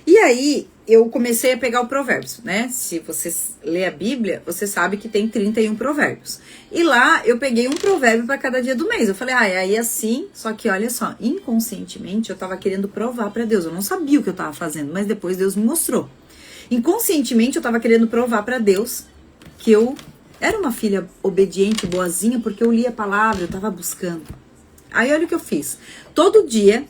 E aí eu comecei a pegar o Provérbios, né? Se você lê a Bíblia, você sabe que tem 31 provérbios. E lá eu peguei um provérbio para cada dia do mês. Eu falei, é aí assim, só que olha só, inconscientemente eu tava querendo provar para Deus. Eu não sabia o que eu tava fazendo, mas depois Deus me mostrou. Inconscientemente eu tava querendo provar para Deus que eu era uma filha obediente, boazinha, porque eu lia a palavra, eu tava buscando. Aí olha o que eu fiz. Todo dia...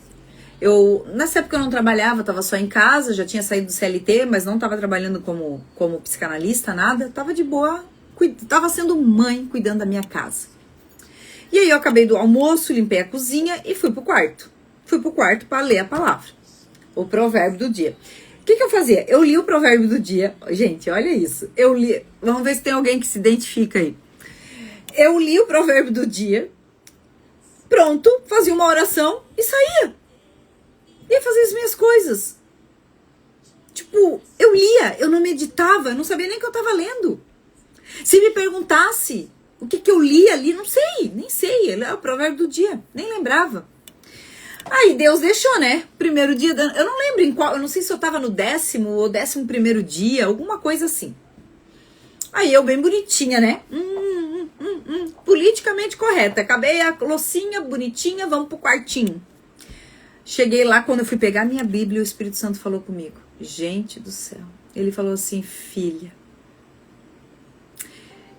nessa época eu não trabalhava, eu tava só em casa, já tinha saído do CLT, mas não tava trabalhando como psicanalista, nada. Tava de boa, tava sendo mãe, cuidando da minha casa. E aí eu acabei do almoço, limpei a cozinha e fui pro quarto. Fui pro quarto para ler a palavra, o provérbio do dia. O que eu fazia? Eu li o provérbio do dia. Gente, olha isso. Eu li, vamos ver se tem alguém que se identifica aí. Eu li o provérbio do dia, pronto, fazia uma oração e saía. Ia fazer as minhas coisas. Tipo, eu lia, eu não meditava, eu não sabia nem o que eu estava lendo. Se me perguntasse o que eu li ali, não sei, nem sei. É o provérbio do dia, nem lembrava. Aí Deus deixou, né? Primeiro dia, eu não lembro em qual, eu não sei se eu tava no 10º ou 11º dia, alguma coisa assim. Aí eu bem bonitinha, né? Politicamente correta. Acabei a loucinha, bonitinha, vamos pro quartinho. Cheguei lá, quando eu fui pegar minha Bíblia, o Espírito Santo falou comigo. Gente do céu. Ele falou assim, filha,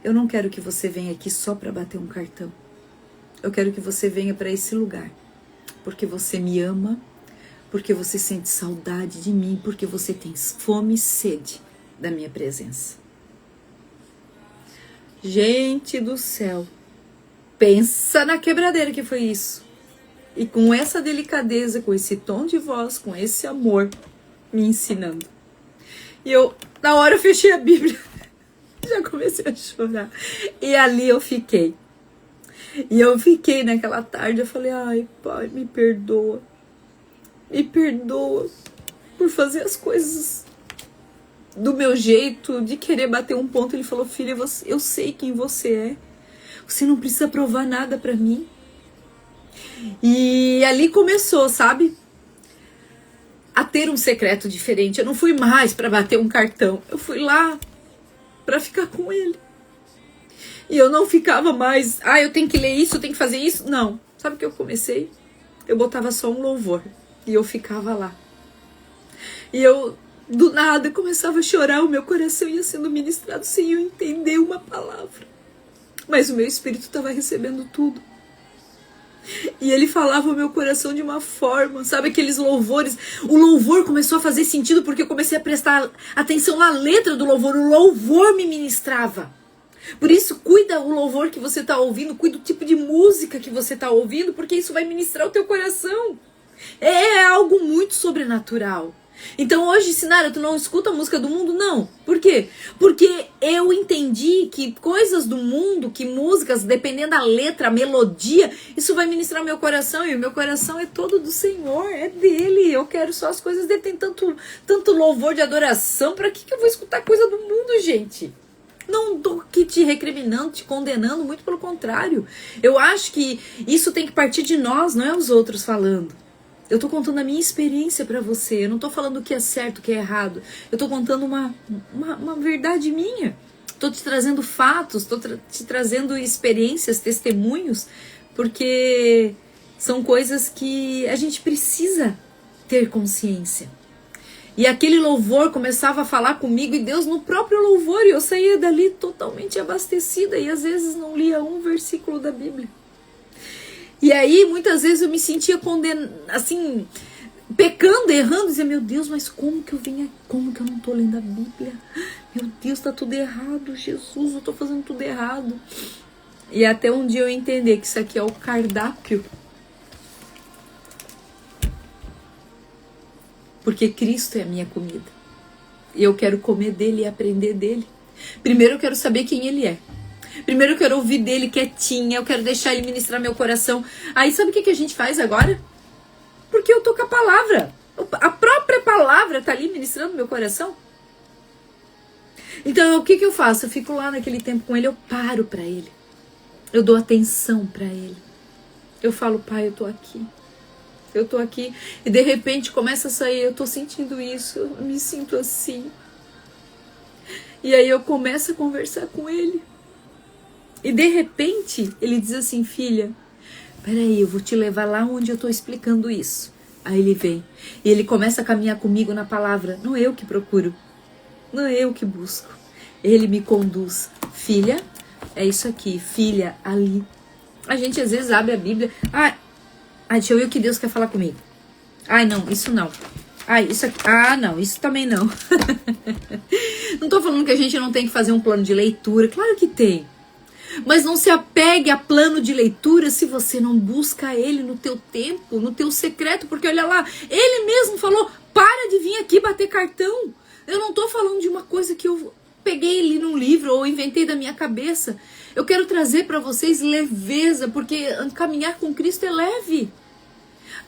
eu não quero que você venha aqui só para bater um cartão. Eu quero que você venha para esse lugar. Porque você me ama, porque você sente saudade de mim, porque você tem fome e sede da minha presença. Gente do céu, pensa na quebradeira que foi isso. E com essa delicadeza, com esse tom de voz, com esse amor, me ensinando. E eu, na hora, eu fechei a Bíblia, já comecei a chorar. E ali eu fiquei. E eu fiquei naquela tarde, eu falei, ai, pai, me perdoa. Me perdoa por fazer as coisas do meu jeito, de querer bater um ponto. Ele falou, filha, eu sei quem você é. Você não precisa provar nada pra mim. E ali começou, sabe? A ter um secreto diferente. Eu não fui mais pra bater um cartão. Eu fui lá pra ficar com ele. E eu não ficava mais, eu tenho que ler isso, eu tenho que fazer isso. Não. Sabe o que eu comecei? Eu botava só um louvor. E eu ficava lá. E eu, do nada, começava a chorar. O meu coração ia sendo ministrado sem eu entender uma palavra. Mas o meu espírito estava recebendo tudo. E ele falava o meu coração de uma forma, sabe, aqueles louvores. O louvor começou a fazer sentido porque eu comecei a prestar atenção na letra do louvor. O louvor me ministrava. Por isso, cuida o louvor que você está ouvindo, cuida o tipo de música que você está ouvindo, porque isso vai ministrar o teu coração. É algo muito sobrenatural. Então hoje, Sinara, tu não escuta a música do mundo? Não. Por quê? Porque eu entendi que coisas do mundo, que músicas, dependendo da letra, a melodia, isso vai ministrar meu coração. E o meu coração é todo do Senhor, é dele. Eu quero só as coisas dele. Tem tanto louvor de adoração. Pra que eu vou escutar coisa do mundo, gente? Não tô aqui te recriminando, te condenando, muito pelo contrário. Eu acho que isso tem que partir de nós, não é os outros falando. Eu tô contando a minha experiência pra você. Eu não tô falando o que é certo, o que é errado. Eu tô contando uma verdade minha. Tô te trazendo fatos, tô te trazendo experiências, testemunhos, porque são coisas que a gente precisa ter consciência. E aquele louvor começava a falar comigo, e Deus no próprio louvor, e eu saía dali totalmente abastecida, e às vezes não lia um versículo da Bíblia. E aí, muitas vezes eu me sentia assim, pecando, errando, dizia, meu Deus, mas como que eu vim aqui? Como que eu não tô lendo a Bíblia? Meu Deus, tá tudo errado, Jesus, eu tô fazendo tudo errado. E até um dia eu entender que isso aqui é o cardápio. Porque Cristo é a minha comida. E eu quero comer dele e aprender dele. Primeiro eu quero saber quem ele é. Primeiro eu quero ouvir dele quietinha. Eu quero deixar ele ministrar meu coração. Aí sabe o que a gente faz agora? Porque eu tô com a palavra. A própria palavra tá ali ministrando meu coração. Então o que eu faço? Eu fico lá naquele tempo com ele. Eu paro pra ele. Eu dou atenção pra ele. Eu falo, pai, eu tô aqui. Eu tô aqui, e de repente começa a sair, eu tô sentindo isso, eu me sinto assim. E aí eu começo a conversar com ele. E de repente, ele diz assim, filha, peraí, eu vou te levar lá onde eu tô explicando isso. Aí ele vem, e ele começa a caminhar comigo na palavra. Não é eu que procuro, não é eu que busco. Ele me conduz. Filha, é isso aqui, filha, ali. A gente às vezes abre a Bíblia, deixa eu ver o que Deus quer falar comigo. Não, isso não. Isso aqui. Não, isso também não. Não tô falando que a gente não tem que fazer um plano de leitura. Claro que tem. Mas não se apegue a plano de leitura se você não busca ele no teu tempo, no teu secreto. Porque olha lá, ele mesmo falou, para de vir aqui bater cartão. Eu não tô falando de uma coisa que eu peguei ali num livro ou inventei da minha cabeça. Eu quero trazer para vocês leveza, porque caminhar com Cristo é leve.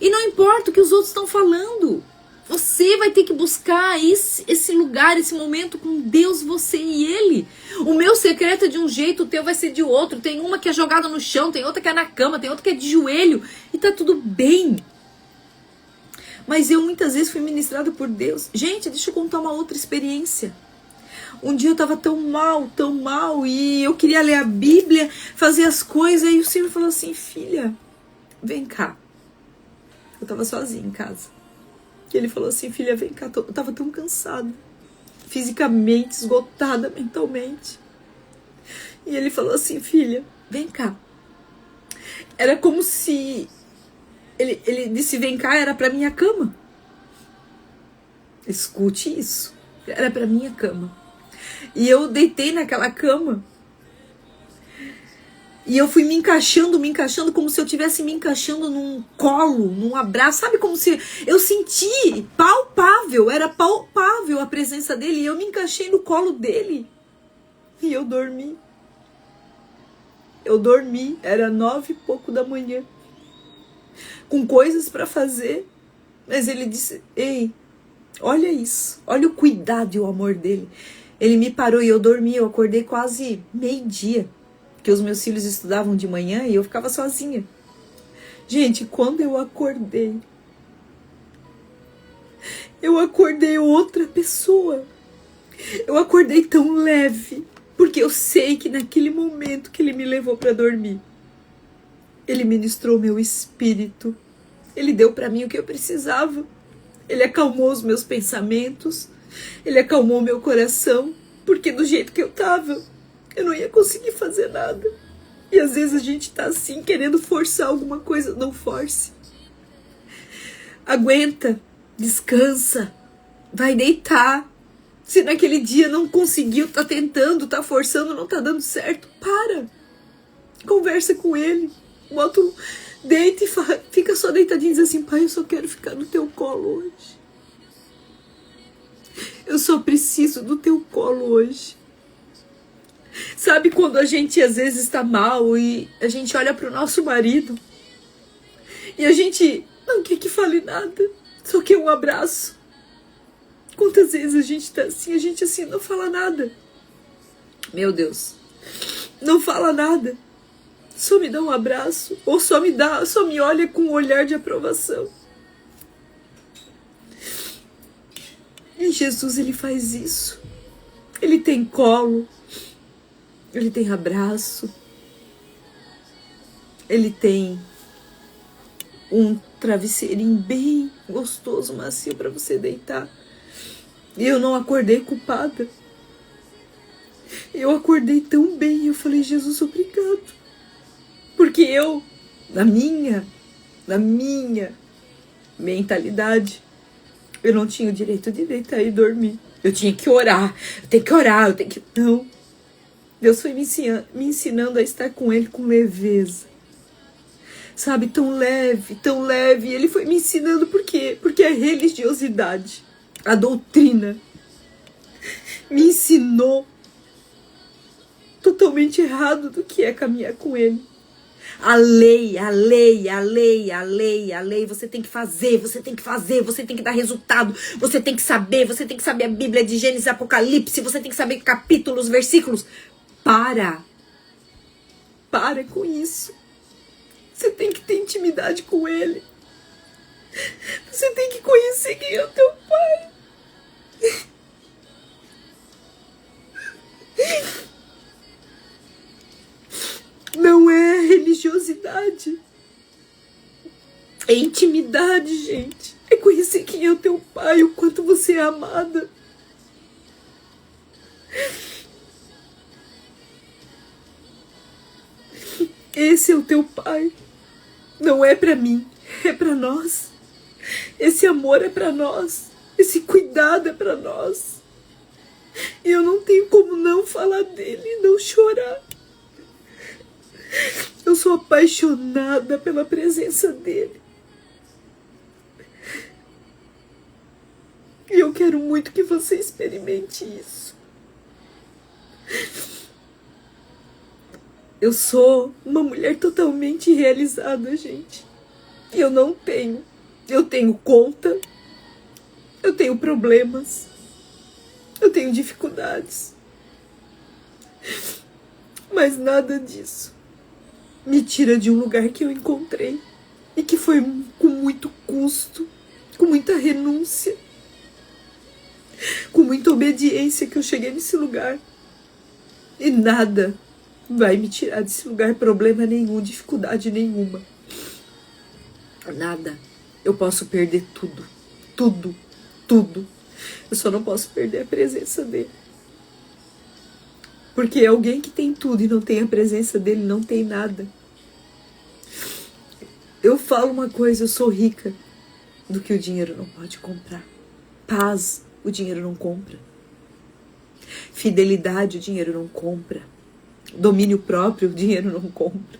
E não importa o que os outros estão falando. Você vai ter que buscar esse lugar, esse momento com Deus, você e Ele. O meu secreto é de um jeito, o teu vai ser de outro. Tem uma que é jogada no chão, tem outra que é na cama, tem outra que é de joelho. E tá tudo bem. Mas eu muitas vezes fui ministrada por Deus. Gente, deixa eu contar uma outra experiência. Um dia eu tava tão mal, e eu queria ler a Bíblia, fazer as coisas, e o Senhor falou assim, filha, vem cá. Eu tava sozinha em casa. E ele falou assim, filha, vem cá. Eu tava tão cansada, fisicamente, esgotada mentalmente. E ele falou assim, filha, vem cá. Era como se... Ele disse, vem cá, era pra minha cama. Escute isso. Era pra minha cama. E eu deitei naquela cama. E eu fui me encaixando, como se eu estivesse me encaixando num colo, num abraço. Sabe, como se eu senti palpável, era palpável a presença dele. E eu me encaixei no colo dele. E eu dormi. Era 9 e pouco da manhã. Com coisas para fazer. Mas ele disse, ei, olha isso. Olha o cuidado e o amor dele. Ele me parou e eu dormi. Eu acordei quase meio-dia. Porque os meus filhos estudavam de manhã e eu ficava sozinha. Gente, quando eu acordei outra pessoa. Eu acordei tão leve, porque eu sei que naquele momento que ele me levou para dormir, ele ministrou meu espírito. Ele deu para mim o que eu precisava. Ele acalmou os meus pensamentos. Ele acalmou meu coração, porque do jeito que eu tava, eu não ia conseguir fazer nada. E às vezes a gente tá assim, querendo forçar alguma coisa. Não force. Aguenta. Descansa. Vai deitar. Se naquele dia não conseguiu, tá tentando, tá forçando, não tá dando certo, para. Conversa com ele. Deita e fica só deitadinho e diz assim, pai, eu só quero ficar no teu colo hoje. Eu só preciso do teu colo hoje. Sabe quando a gente às vezes está mal e a gente olha para o nosso marido e a gente não quer que fale nada, só quer um abraço. Quantas vezes a gente tá assim, não fala nada. Meu Deus, não fala nada. Só me dá um abraço ou só me olha com um olhar de aprovação. E Jesus, ele faz isso. Ele tem colo. Ele tem abraço. Ele tem um travesseirinho bem gostoso, macio para você deitar. E eu não acordei culpada. Eu acordei tão bem. Eu falei, Jesus, obrigado. Porque eu, na minha mentalidade, eu não tinha o direito de deitar e dormir. Eu tinha que orar. Não. Deus foi me ensinando a estar com ele com leveza. Sabe, tão leve, tão leve. E ele foi me ensinando por quê? Porque a religiosidade, a doutrina, me ensinou totalmente errado do que é caminhar com ele. A lei, você tem que fazer, você tem que dar resultado, você tem que saber a Bíblia de Gênesis, Apocalipse, você tem que saber capítulos, versículos. Para com isso. Você tem que ter intimidade com ele. Você tem que conhecer quem é o teu pai. Não é religiosidade. É intimidade, gente. É conhecer quem é o teu pai, o quanto você é amada. Esse é o teu pai. Não é pra mim, é pra nós. Esse amor é pra nós. Esse cuidado é pra nós. E eu não tenho como não falar dele e não chorar. Eu sou apaixonada pela presença dele. E eu quero muito que você experimente isso. Eu sou uma mulher totalmente realizada, gente. E eu não tenho. Eu tenho conta. eu tenho problemas, eu tenho dificuldades, mas nada disso me tira de um lugar que eu encontrei e que foi com muito custo, com muita renúncia, com muita obediência que eu cheguei nesse lugar. E nada vai me tirar desse lugar, problema nenhum, dificuldade nenhuma. Nada. Eu posso perder tudo, tudo, tudo. Eu só não posso perder a presença dele. Porque alguém que tem tudo e não tem a presença dele não tem nada. Eu falo uma coisa, eu sou rica do que o dinheiro não pode comprar. Paz, o dinheiro não compra. Fidelidade, o dinheiro não compra. Domínio próprio, o dinheiro não compra.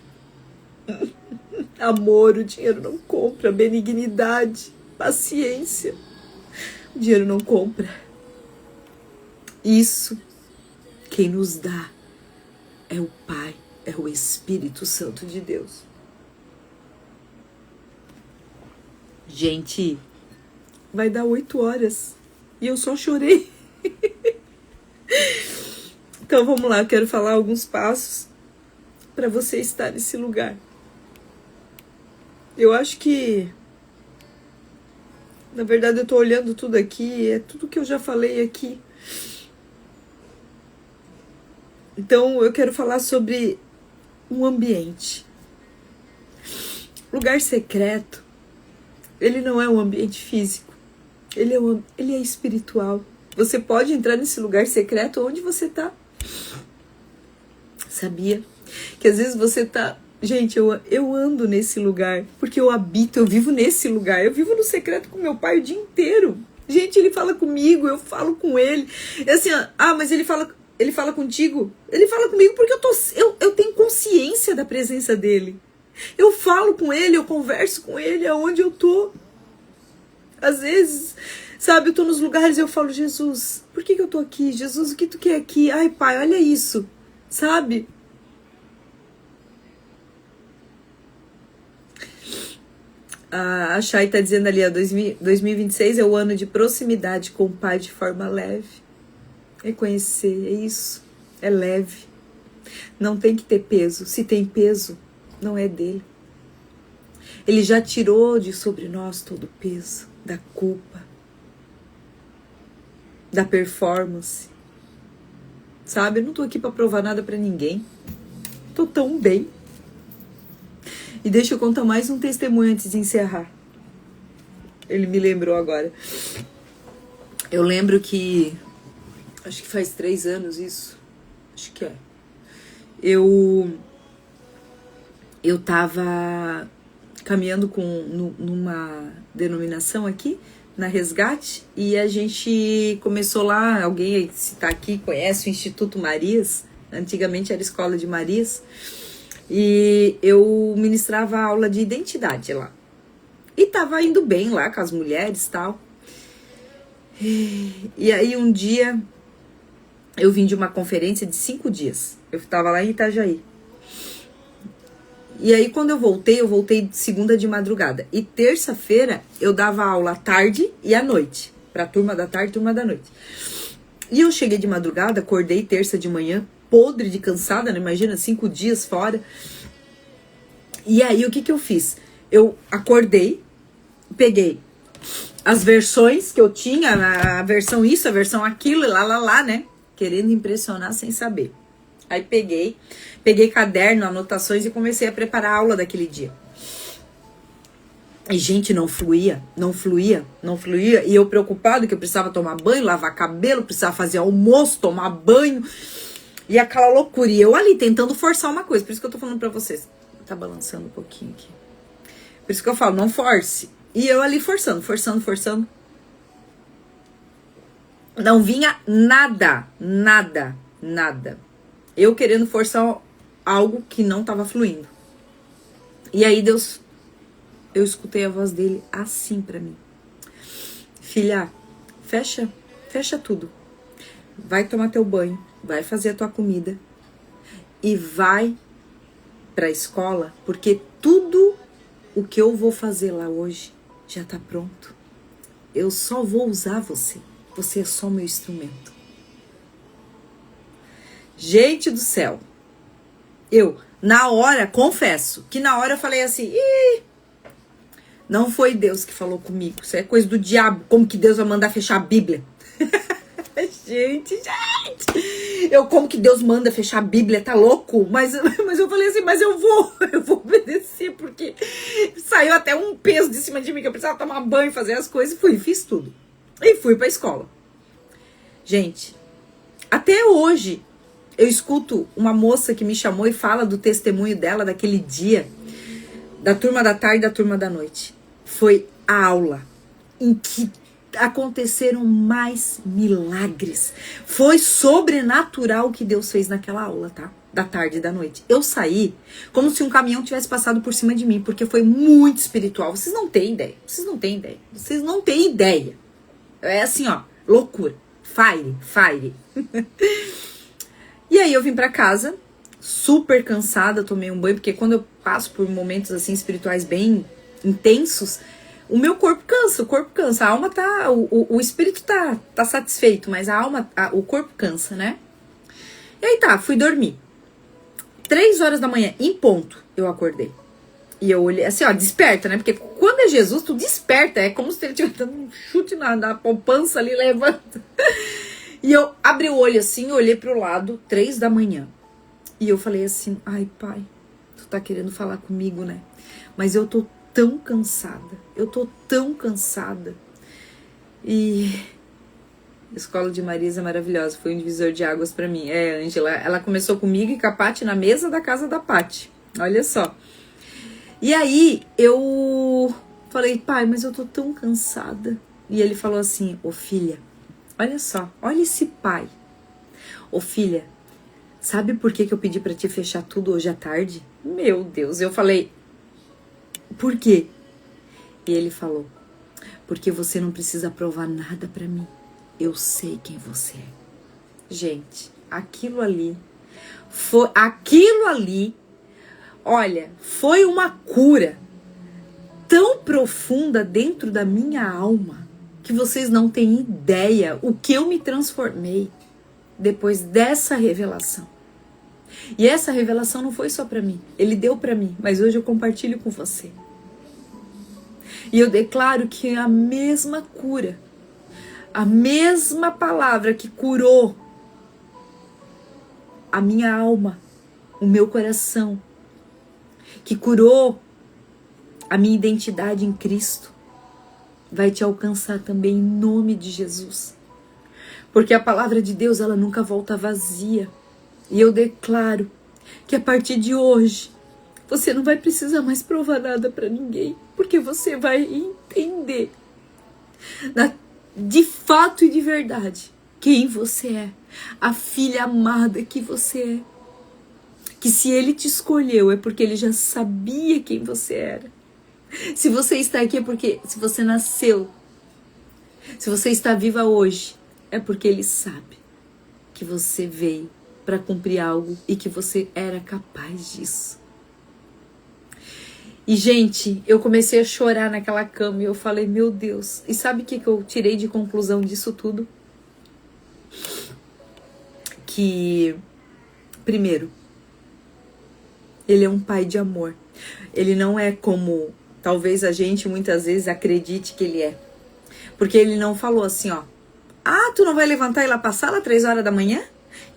Amor, o dinheiro não compra. Benignidade, paciência, o dinheiro não compra. Isso, quem nos dá é o Pai, é o Espírito Santo de Deus. Gente, vai dar 8 horas e eu só chorei. Então vamos lá, eu quero falar alguns passos para você estar nesse lugar. Eu acho que, na verdade, eu tô olhando tudo aqui, é tudo que eu já falei aqui. Então eu quero falar sobre um ambiente. Lugar secreto, ele não é um ambiente físico, ele é espiritual. Você pode entrar nesse lugar secreto onde você tá. Sabia? Que às vezes você tá... Gente, eu ando nesse lugar, porque eu habito, eu vivo nesse lugar. Eu vivo no secreto com meu pai o dia inteiro. Gente, ele fala comigo, eu falo com ele. É assim, mas ele fala contigo? Ele fala comigo porque eu tenho consciência da presença dele. Eu falo com ele, eu converso com ele aonde eu tô. Às vezes, sabe, eu tô nos lugares e eu falo, Jesus, por que eu tô aqui? Jesus, o que tu quer aqui? Ai, pai, olha isso. Sabe? A Chay tá dizendo ali, 2026 é o ano de proximidade com o Pai de forma leve. Reconhecer, é isso. É leve. Não tem que ter peso. Se tem peso, não é dele. Ele já tirou de sobre nós todo o peso da culpa, da performance. Sabe, eu não tô aqui pra provar nada pra ninguém. Tô tão bem. E deixa eu contar mais um testemunho antes de encerrar. Ele me lembrou agora. Eu lembro que... Acho que faz 3 anos isso. Acho que é. Eu tava caminhando numa denominação aqui, na Resgate, e a gente começou lá, alguém se tá aqui conhece o Instituto Marias, antigamente era Escola de Marias, e eu ministrava aula de identidade lá. E tava indo bem lá com as mulheres e tal. E aí um dia eu vim de uma conferência de 5 dias. Eu tava lá em Itajaí. E aí quando eu voltei segunda de madrugada. E terça-feira eu dava aula à tarde e à noite. Pra turma da tarde e turma da noite. E eu cheguei de madrugada, acordei terça de manhã, podre de cansada, né? Imagina, 5 dias fora. E aí, o que eu fiz? Eu acordei, peguei as versões que eu tinha, a versão isso, a versão aquilo, e lá, né? Querendo impressionar sem saber. Aí peguei caderno, anotações e comecei a preparar a aula daquele dia. E, gente, não fluía. E eu preocupado que eu precisava tomar banho, lavar cabelo, precisava fazer almoço, tomar banho. E aquela loucura. E eu ali tentando forçar uma coisa. Por isso que eu tô falando pra vocês. Tá balançando um pouquinho aqui. Por isso que eu falo, não force. E eu ali forçando. Não vinha nada. Eu querendo forçar algo que não tava fluindo. E aí Deus... Eu escutei a voz dele assim pra mim. Filha, fecha tudo. Vai tomar teu banho, vai fazer a tua comida e vai pra escola, porque tudo o que eu vou fazer lá hoje já tá pronto. eu só vou usar você. Você é só meu instrumento. Gente do céu. Na hora, confesso, que na hora eu falei assim, não foi Deus que falou comigo, isso é coisa do diabo, como que Deus vai mandar fechar a Bíblia? gente, como que Deus manda fechar a Bíblia, tá louco? Mas eu falei assim, mas eu vou obedecer, porque saiu até um peso de cima de mim, que eu precisava tomar banho, fazer as coisas, fiz tudo, e fui pra escola. Gente, até hoje, eu escuto uma moça que me chamou e fala do testemunho dela daquele dia, da turma da tarde e da turma da noite. Foi a aula em que aconteceram mais milagres. Foi sobrenatural o que Deus fez naquela aula, tá? Da tarde e da noite. Eu saí como se um caminhão tivesse passado por cima de mim, porque foi muito espiritual. Vocês não têm ideia. É assim, ó, loucura. Fire. E aí eu vim pra casa, super cansada, tomei um banho, porque quando eu passo por momentos assim espirituais bem intensos, o meu corpo cansa, a alma tá, o espírito tá satisfeito, mas a alma, o corpo cansa, né? E aí tá, fui dormir. 3 horas da manhã, em ponto, eu acordei. E eu olhei, assim, ó, desperta, né? Porque quando é Jesus, tu desperta, é como se ele estivesse dando um chute na poupança ali, levanta. E eu abri o olho assim, olhei pro lado, 3 da manhã. E eu falei assim, ai pai, tu tá querendo falar comigo, né? Mas eu tô tão cansada. E a escola de Marisa é maravilhosa, foi um divisor de águas pra mim. Ângela, ela começou comigo e com a Paty na mesa da casa da Paty. Olha só. E aí eu falei, pai, mas eu tô tão cansada. E ele falou assim, ô filha, olha só, olha esse pai. Ô filha, sabe por que eu pedi pra te fechar tudo hoje à tarde? Meu Deus, eu falei, por quê? E ele falou, porque você não precisa provar nada pra mim. Eu sei quem você é. Gente, aquilo ali, olha, foi uma cura tão profunda dentro da minha alma, que vocês não têm ideia o que eu me transformei depois dessa revelação. E essa revelação não foi só pra mim, ele deu pra mim, mas hoje eu compartilho com você. E eu declaro que a mesma cura, a mesma palavra que curou a minha alma, o meu coração, que curou a minha identidade em Cristo, vai te alcançar também em nome de Jesus. Porque a palavra de Deus, ela nunca volta vazia. E eu declaro que a partir de hoje, você não vai precisar mais provar nada para ninguém, porque você vai entender, de fato e de verdade, quem você é, a filha amada que você é. Que se ele te escolheu é porque ele já sabia quem você era. Se você está aqui é porque, se você nasceu, se você está viva hoje, é porque ele sabe que você veio para cumprir algo e que você era capaz disso. E, gente, eu comecei a chorar naquela cama e eu falei, meu Deus. E sabe o que eu tirei de conclusão disso tudo? Que, primeiro, ele é um pai de amor. Ele não é como talvez a gente muitas vezes acredite que ele é. Porque ele não falou assim, ó. Ah, tu não vai levantar e ir lá pra sala 3 horas da manhã?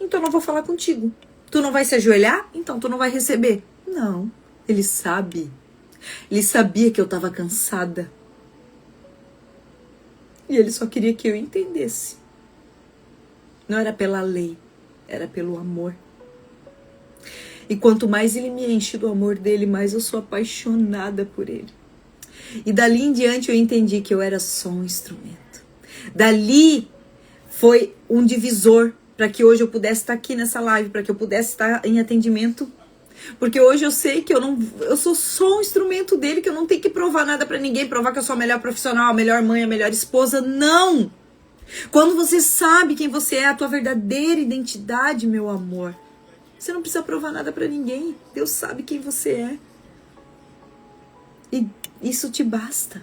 Então eu não vou falar contigo. Tu não vai se ajoelhar? Então tu não vai receber. Não, ele sabe. Ele sabia que eu estava cansada. E ele só queria que eu entendesse. Não era pela lei, era pelo amor. E quanto mais ele me enche do amor dele, mais eu sou apaixonada por ele. E dali em diante eu entendi que eu era só um instrumento. Dali foi um divisor para que hoje eu pudesse estar aqui nessa live, para que eu pudesse estar em atendimento. Porque hoje eu sei que eu sou só um instrumento dele, que eu não tenho que provar nada pra ninguém, provar que eu sou a melhor profissional, a melhor mãe, a melhor esposa. Não! Quando você sabe quem você é, a tua verdadeira identidade, meu amor, você não precisa provar nada pra ninguém. Deus sabe quem você é. E isso te basta.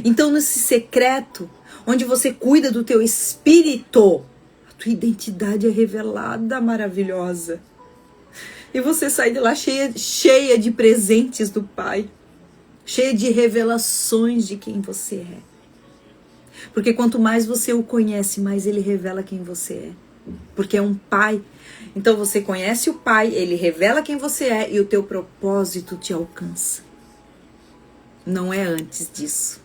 Então, nesse secreto, onde você cuida do teu espírito, a tua identidade é revelada, maravilhosa. E você sai de lá cheia de presentes do Pai, cheia de revelações de quem você é. Porque quanto mais você o conhece, mais ele revela quem você é. Porque é um Pai. Então você conhece o Pai, ele revela quem você é e o teu propósito te alcança. Não é antes disso.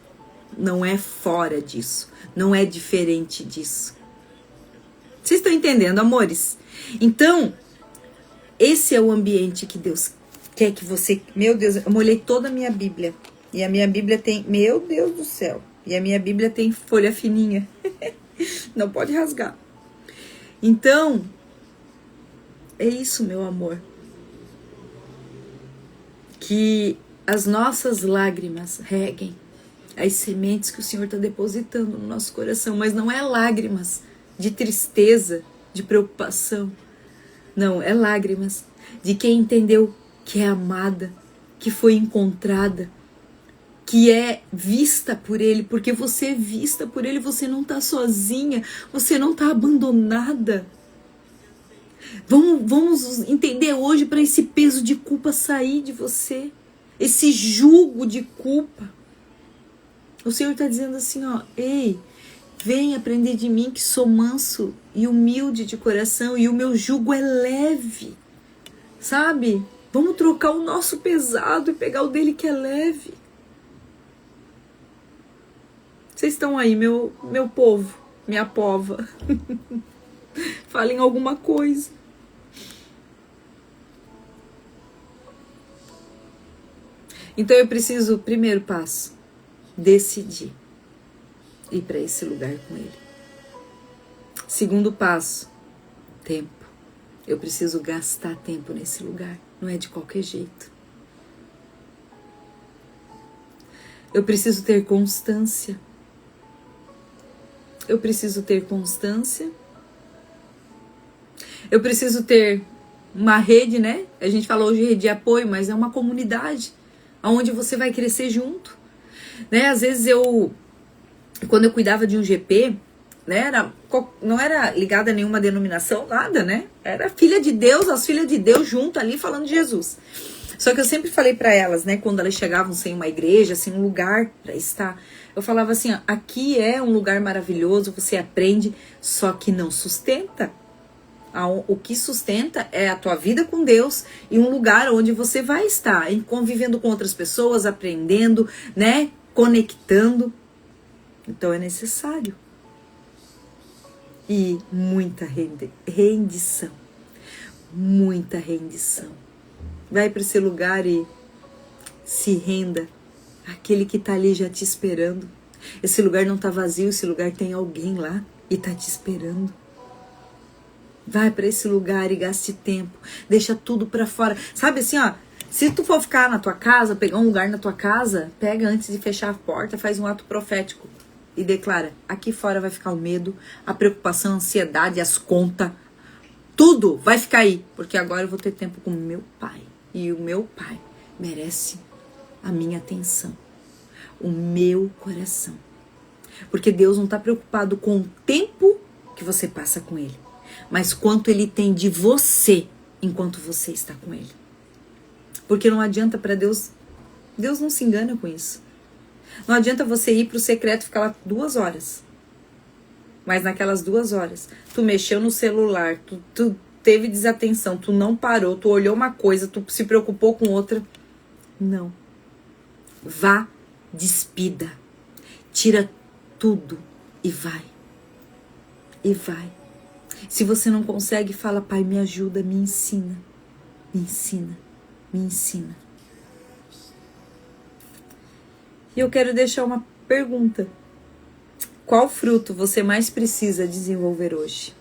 Não é fora disso. Não é diferente disso. Vocês estão entendendo, amores? Então, esse é o ambiente que Deus quer que você... Meu Deus, eu molhei toda a minha Bíblia. E a minha Bíblia tem... Meu Deus do céu. E a minha Bíblia tem folha fininha. Não pode rasgar. Então, é isso, meu amor. Que as nossas lágrimas reguem as sementes que o Senhor está depositando no nosso coração. Mas não é lágrimas de tristeza, de preocupação. Não, é lágrimas de quem entendeu que é amada, que foi encontrada, que é vista por Ele, porque você é vista por Ele, você não está sozinha, você não está abandonada. Vamos entender hoje para esse peso de culpa sair de você, esse jugo de culpa. O Senhor está dizendo assim, ó, ei, vem aprender de mim que sou manso e humilde de coração e o meu jugo é leve, sabe? Vamos trocar o nosso pesado e pegar o dele que é leve. Vocês estão aí, meu povo, minha pova. Falem alguma coisa. Então eu preciso, primeiro passo, decidir ir para esse lugar com Ele. Segundo passo, tempo. Eu preciso gastar tempo nesse lugar. Não é de qualquer jeito. Eu preciso ter constância. Eu preciso ter constância. Eu preciso ter uma rede, né? A gente falou hoje de rede de apoio, mas é uma comunidade onde você vai crescer junto. Né? Às vezes quando eu cuidava de um GP, né, não era ligada a nenhuma denominação, nada, né? Era filha de Deus, as filhas de Deus junto ali falando de Jesus. Só que eu sempre falei para elas, né, quando elas chegavam sem uma igreja, sem um lugar para estar, eu falava assim, ó, aqui é um lugar maravilhoso, você aprende, só que não sustenta. O que sustenta é a tua vida com Deus e um lugar onde você vai estar, convivendo com outras pessoas, aprendendo, né, conectando. Então é necessário. E muita rendição. Muita rendição. Vai para esse lugar e se renda. Aquele que está ali já te esperando. Esse lugar não está vazio, esse lugar tem alguém lá e está te esperando. Vai para esse lugar e gaste tempo. Deixa tudo para fora. Sabe assim, ó. Se tu for ficar na tua casa, pegar um lugar na tua casa, pega antes de fechar a porta, faz um ato profético. E declara, aqui fora vai ficar o medo, a preocupação, a ansiedade, as contas. Tudo vai ficar aí. Porque agora eu vou ter tempo com o meu pai. E o meu pai merece a minha atenção. O meu coração. Porque Deus não está preocupado com o tempo que você passa com Ele. Mas quanto Ele tem de você enquanto você está com Ele. Porque não adianta para Deus. Deus não se engana com isso. Não adianta você ir pro secreto e ficar lá 2 horas. Mas naquelas 2 horas, tu mexeu no celular, tu teve desatenção, tu não parou, tu olhou uma coisa, tu se preocupou com outra. Não. Vá, despida. Tira tudo e vai. E vai. Se você não consegue, fala, Pai, me ajuda, me ensina. Me ensina. Me ensina. E eu quero deixar uma pergunta. Qual fruto você mais precisa desenvolver hoje?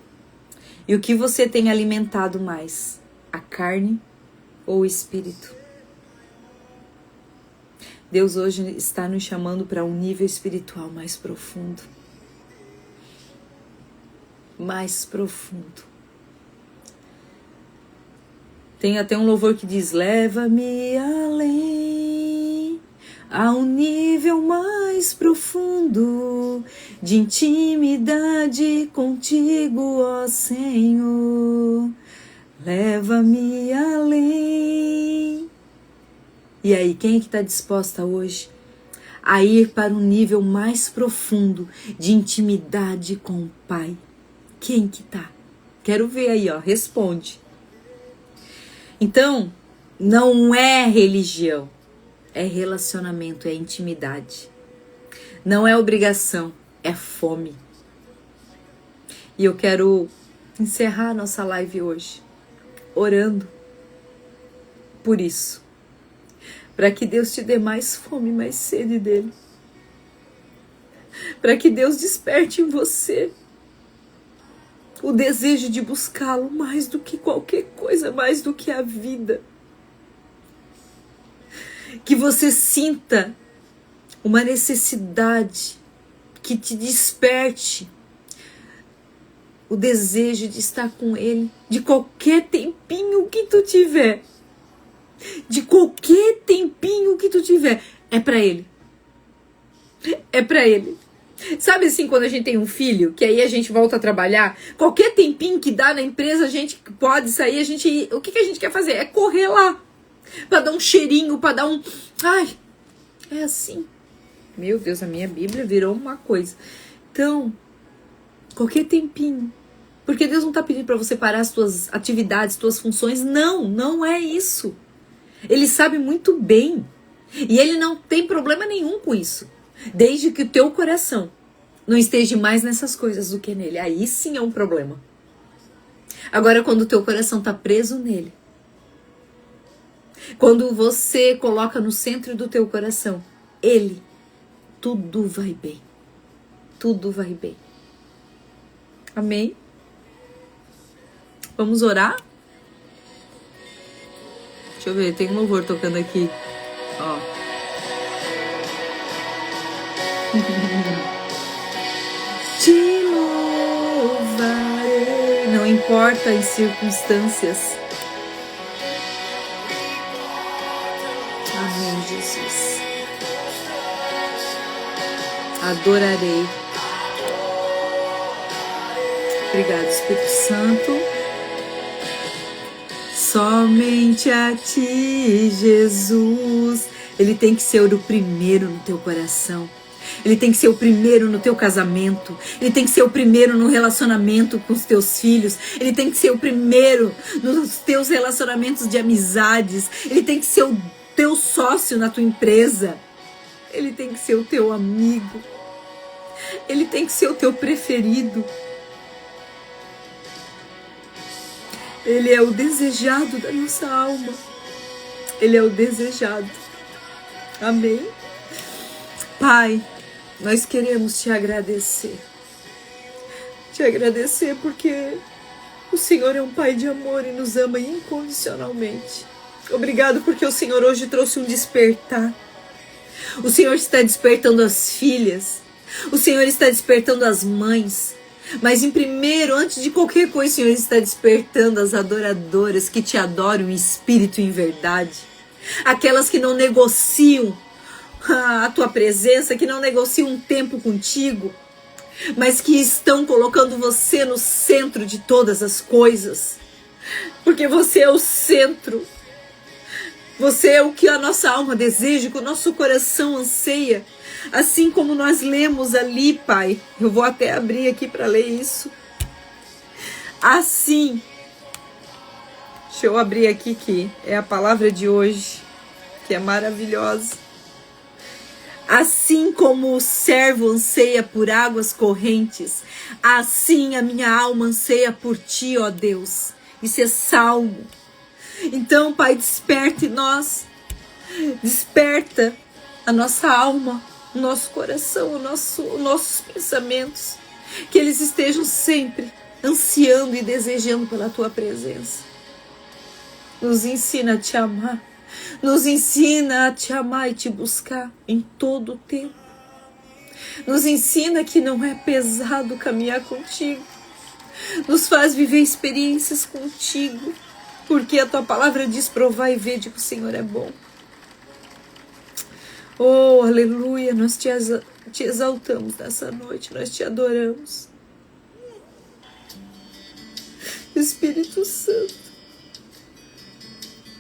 E o que você tem alimentado mais? A carne ou o espírito? Deus hoje está nos chamando para um nível espiritual mais profundo. Mais profundo. Tem até um louvor que diz, leva-me além, a um nível mais mais profundo de intimidade contigo, ó Senhor. Leva-me além. E aí, quem é que está disposta hoje a ir para um nível mais profundo de intimidade com o Pai? Quem que tá? Quero ver aí, ó, responde. Então, não é religião, é relacionamento, é intimidade. Não é obrigação, é fome. E eu quero encerrar nossa live hoje orando por isso. Para que Deus te dê mais fome, mais sede dele. Para que Deus desperte em você o desejo de buscá-lo mais do que qualquer coisa, mais do que a vida. Que você sinta uma necessidade que te desperte o desejo de estar com ele, de qualquer tempinho que tu tiver. De qualquer tempinho que tu tiver, é pra ele. É pra ele. Sabe assim, quando a gente tem um filho, que aí a gente volta a trabalhar, qualquer tempinho que dá na empresa, a gente pode sair, o que a gente quer fazer? É correr lá, pra dar um cheirinho, pra dar um... Ai, é assim. Meu Deus, a minha Bíblia virou uma coisa. Então, qualquer tempinho. Porque Deus não tá pedindo pra você parar as tuas atividades, tuas funções. Não, não é isso. Ele sabe muito bem. E ele não tem problema nenhum com isso. Desde que o teu coração não esteja mais nessas coisas do que nele. Aí sim é um problema. Agora, quando o teu coração está preso nele, quando você coloca no centro do teu coração ele, tudo vai bem. Tudo vai bem. Amém? Vamos orar? Deixa eu ver, tem um louvor tocando aqui. Ó. Te louvarei, não importa as circunstâncias. Amém, Jesus. Adorarei. Obrigado, Espírito Santo. Somente a ti, Jesus. Ele tem que ser o primeiro no teu coração. Ele tem que ser o primeiro no teu casamento. Ele tem que ser o primeiro no relacionamento com os teus filhos. Ele tem que ser o primeiro nos teus relacionamentos de amizades. Ele tem que ser o teu sócio na tua empresa. Ele tem que ser o teu amigo. Ele tem que ser o teu preferido. Ele é o desejado da nossa alma. Ele é o desejado. Amém? Pai, nós queremos te agradecer. Te agradecer porque o Senhor é um Pai de amor e nos ama incondicionalmente. Obrigado porque o Senhor hoje trouxe um despertar. O Senhor está despertando as filhas. O Senhor está despertando as mães. Mas em primeiro, antes de qualquer coisa, o Senhor está despertando as adoradoras que te adoram em espírito e em verdade. Aquelas que não negociam a tua presença, que não negociam um tempo contigo, mas que estão colocando você no centro de todas as coisas. Porque você é o centro. Você é o que a nossa alma deseja, que o nosso coração anseia. Assim como nós lemos ali, Pai. Eu vou até abrir aqui para ler isso. Assim. Deixa eu abrir aqui que é a palavra de hoje, que é maravilhosa. Assim como o servo anseia por águas correntes, assim a minha alma anseia por ti, ó Deus. Isso é salmo. Então, Pai, desperta em nós. Desperta a nossa alma, o nosso coração, os nossos pensamentos, que eles estejam sempre ansiando e desejando pela tua presença. Nos ensina a te amar, nos ensina a te amar e te buscar em todo o tempo. Nos ensina que não é pesado caminhar contigo, nos faz viver experiências contigo, porque a tua palavra diz: provar e ver de que o Senhor é bom. Oh, aleluia, nós te te exaltamos nessa noite, nós te adoramos. Espírito Santo,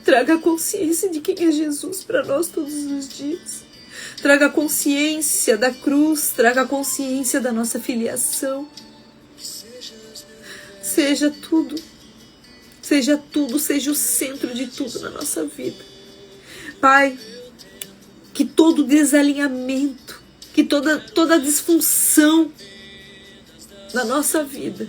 traga consciência de quem é Jesus para nós todos os dias. Traga consciência da cruz, traga consciência da nossa filiação. Seja tudo, seja o centro de tudo na nossa vida. Pai, que todo desalinhamento, que toda disfunção na nossa vida,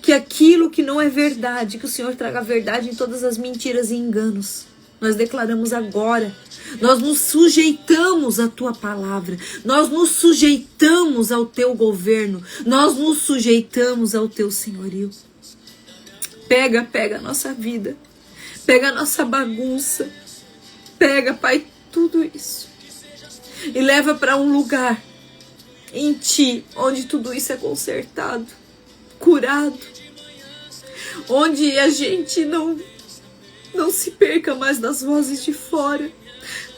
que aquilo que não é verdade, que o Senhor traga verdade em todas as mentiras e enganos. Nós declaramos agora, nós nos sujeitamos à Tua palavra, nós nos sujeitamos ao Teu governo, nós nos sujeitamos ao Teu senhorio. Pega a nossa vida, pega a nossa bagunça, pega, Pai, tudo isso e leva para um lugar em Ti, onde tudo isso é consertado, curado, onde a gente não se perca mais nas vozes de fora,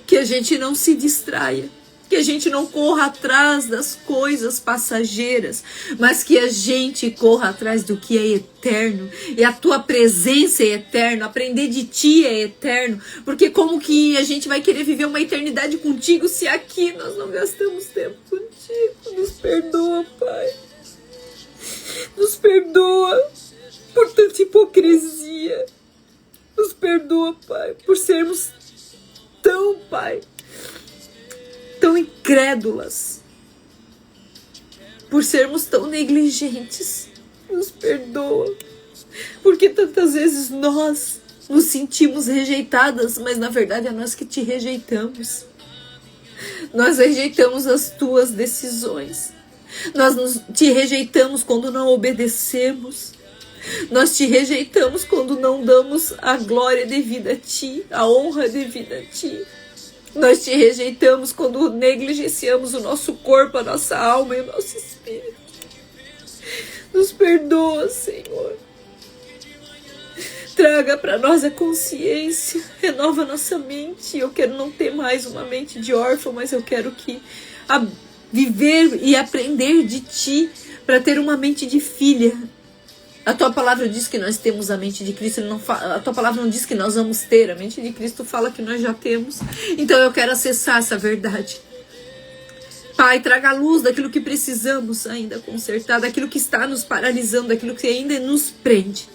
que a gente não se distraia, que a gente não corra atrás das coisas passageiras, mas que a gente corra atrás do que é eterno, e a Tua presença é eterna, aprender de Ti é eterno, porque como que a gente vai querer viver uma eternidade contigo se aqui nós não gastamos tempo contigo? Nos perdoa, Pai, nos perdoa por tanta hipocrisia, nos perdoa, Pai, por sermos tão, Pai, tão incrédulas, por sermos tão negligentes. Nos perdoa, porque tantas vezes nós nos sentimos rejeitadas, mas na verdade é nós que Te rejeitamos. Nós rejeitamos as Tuas decisões, nós Te rejeitamos quando não obedecemos, nós Te rejeitamos quando não damos a glória devida a Ti, a honra devida a Ti. Nós Te rejeitamos quando negligenciamos o nosso corpo, a nossa alma e o nosso espírito. Nos perdoa, Senhor. Traga para nós a consciência, renova nossa mente. Eu quero não ter mais uma mente de órfão, mas eu quero viver e aprender de Ti para ter uma mente de filha. A Tua palavra diz que nós temos a mente de Cristo, a Tua palavra não diz que nós vamos ter, a mente de Cristo fala que nós já temos. Então eu quero acessar essa verdade. Pai, traga a luz daquilo que precisamos ainda consertar, daquilo que está nos paralisando, daquilo que ainda nos prende,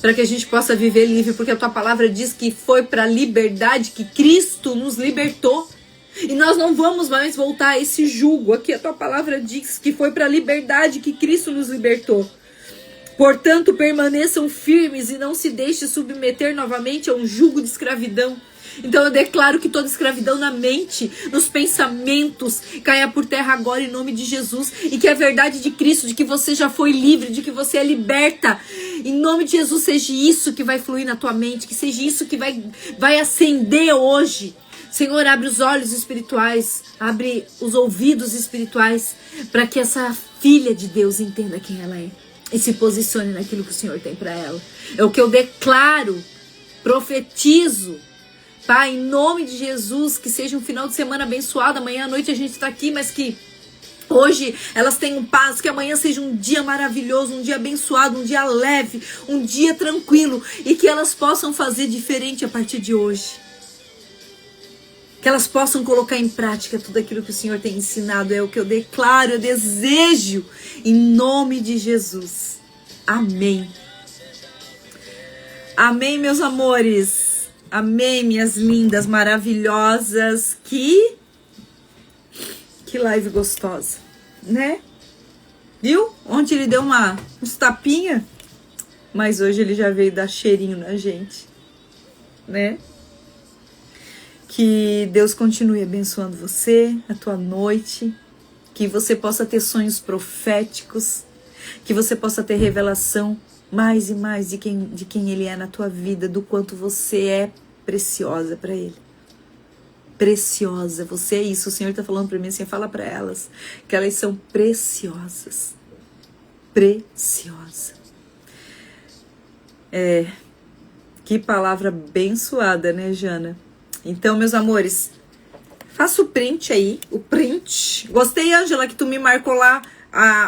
para que a gente possa viver livre, porque a Tua palavra diz que foi para a liberdade que Cristo nos libertou. E nós não vamos mais voltar a esse jugo. Aqui a Tua palavra diz que foi para a liberdade que Cristo nos libertou. Portanto, permaneçam firmes e não se deixem submeter novamente a um jugo de escravidão. Então eu declaro que toda escravidão na mente, nos pensamentos, caia por terra agora em nome de Jesus. E que a verdade de Cristo, de que você já foi livre, de que você é liberta, em nome de Jesus, seja isso que vai fluir na tua mente, que seja isso que vai acender hoje. Senhor, abre os olhos espirituais, abre os ouvidos espirituais, para que essa filha de Deus entenda quem ela é e se posicione naquilo que o Senhor tem para ela. É o que eu declaro, profetizo, Pai, em nome de Jesus, que seja um final de semana abençoado. Amanhã à noite a gente está aqui, mas que hoje elas tenham paz, que amanhã seja um dia maravilhoso, um dia abençoado, um dia leve, um dia tranquilo, e que elas possam fazer diferente a partir de hoje. Que elas possam colocar em prática tudo aquilo que o Senhor tem ensinado. É o que eu declaro, eu desejo, em nome de Jesus. Amém. Amém, meus amores. Amém, minhas lindas, maravilhosas. Que live gostosa, né? Viu? Ontem ele deu uns tapinha, mas hoje ele já veio dar cheirinho na gente, né? Que Deus continue abençoando você, a tua noite, que você possa ter sonhos proféticos, que você possa ter revelação mais e mais de quem Ele é na tua vida, do quanto você é preciosa para Ele. Preciosa, você é isso. O Senhor está falando para mim assim, fala para elas que elas são preciosas. Preciosa. Que palavra abençoada, né, Jana? Então, meus amores, Faça o print aí, o print. Gostei, Ângela, que tu me marcou lá.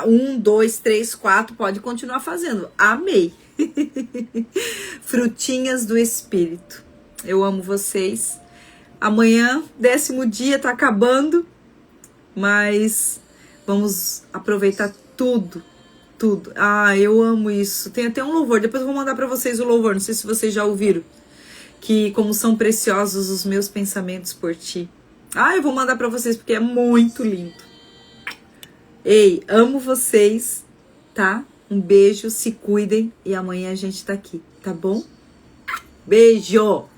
1, 2, 3, 4. Pode continuar fazendo. Amei. Frutinhas do Espírito. Eu amo vocês. Amanhã, 10º dia, tá acabando. Mas vamos aproveitar tudo. Tudo. Eu amo isso. Tem até um louvor. Depois eu vou mandar pra vocês o louvor. Não sei se vocês já ouviram. Que como são preciosos os meus pensamentos por ti. Eu vou mandar pra vocês porque é muito lindo. Ei, amo vocês, tá? Um beijo, se cuidem e amanhã a gente tá aqui, tá bom? Beijo!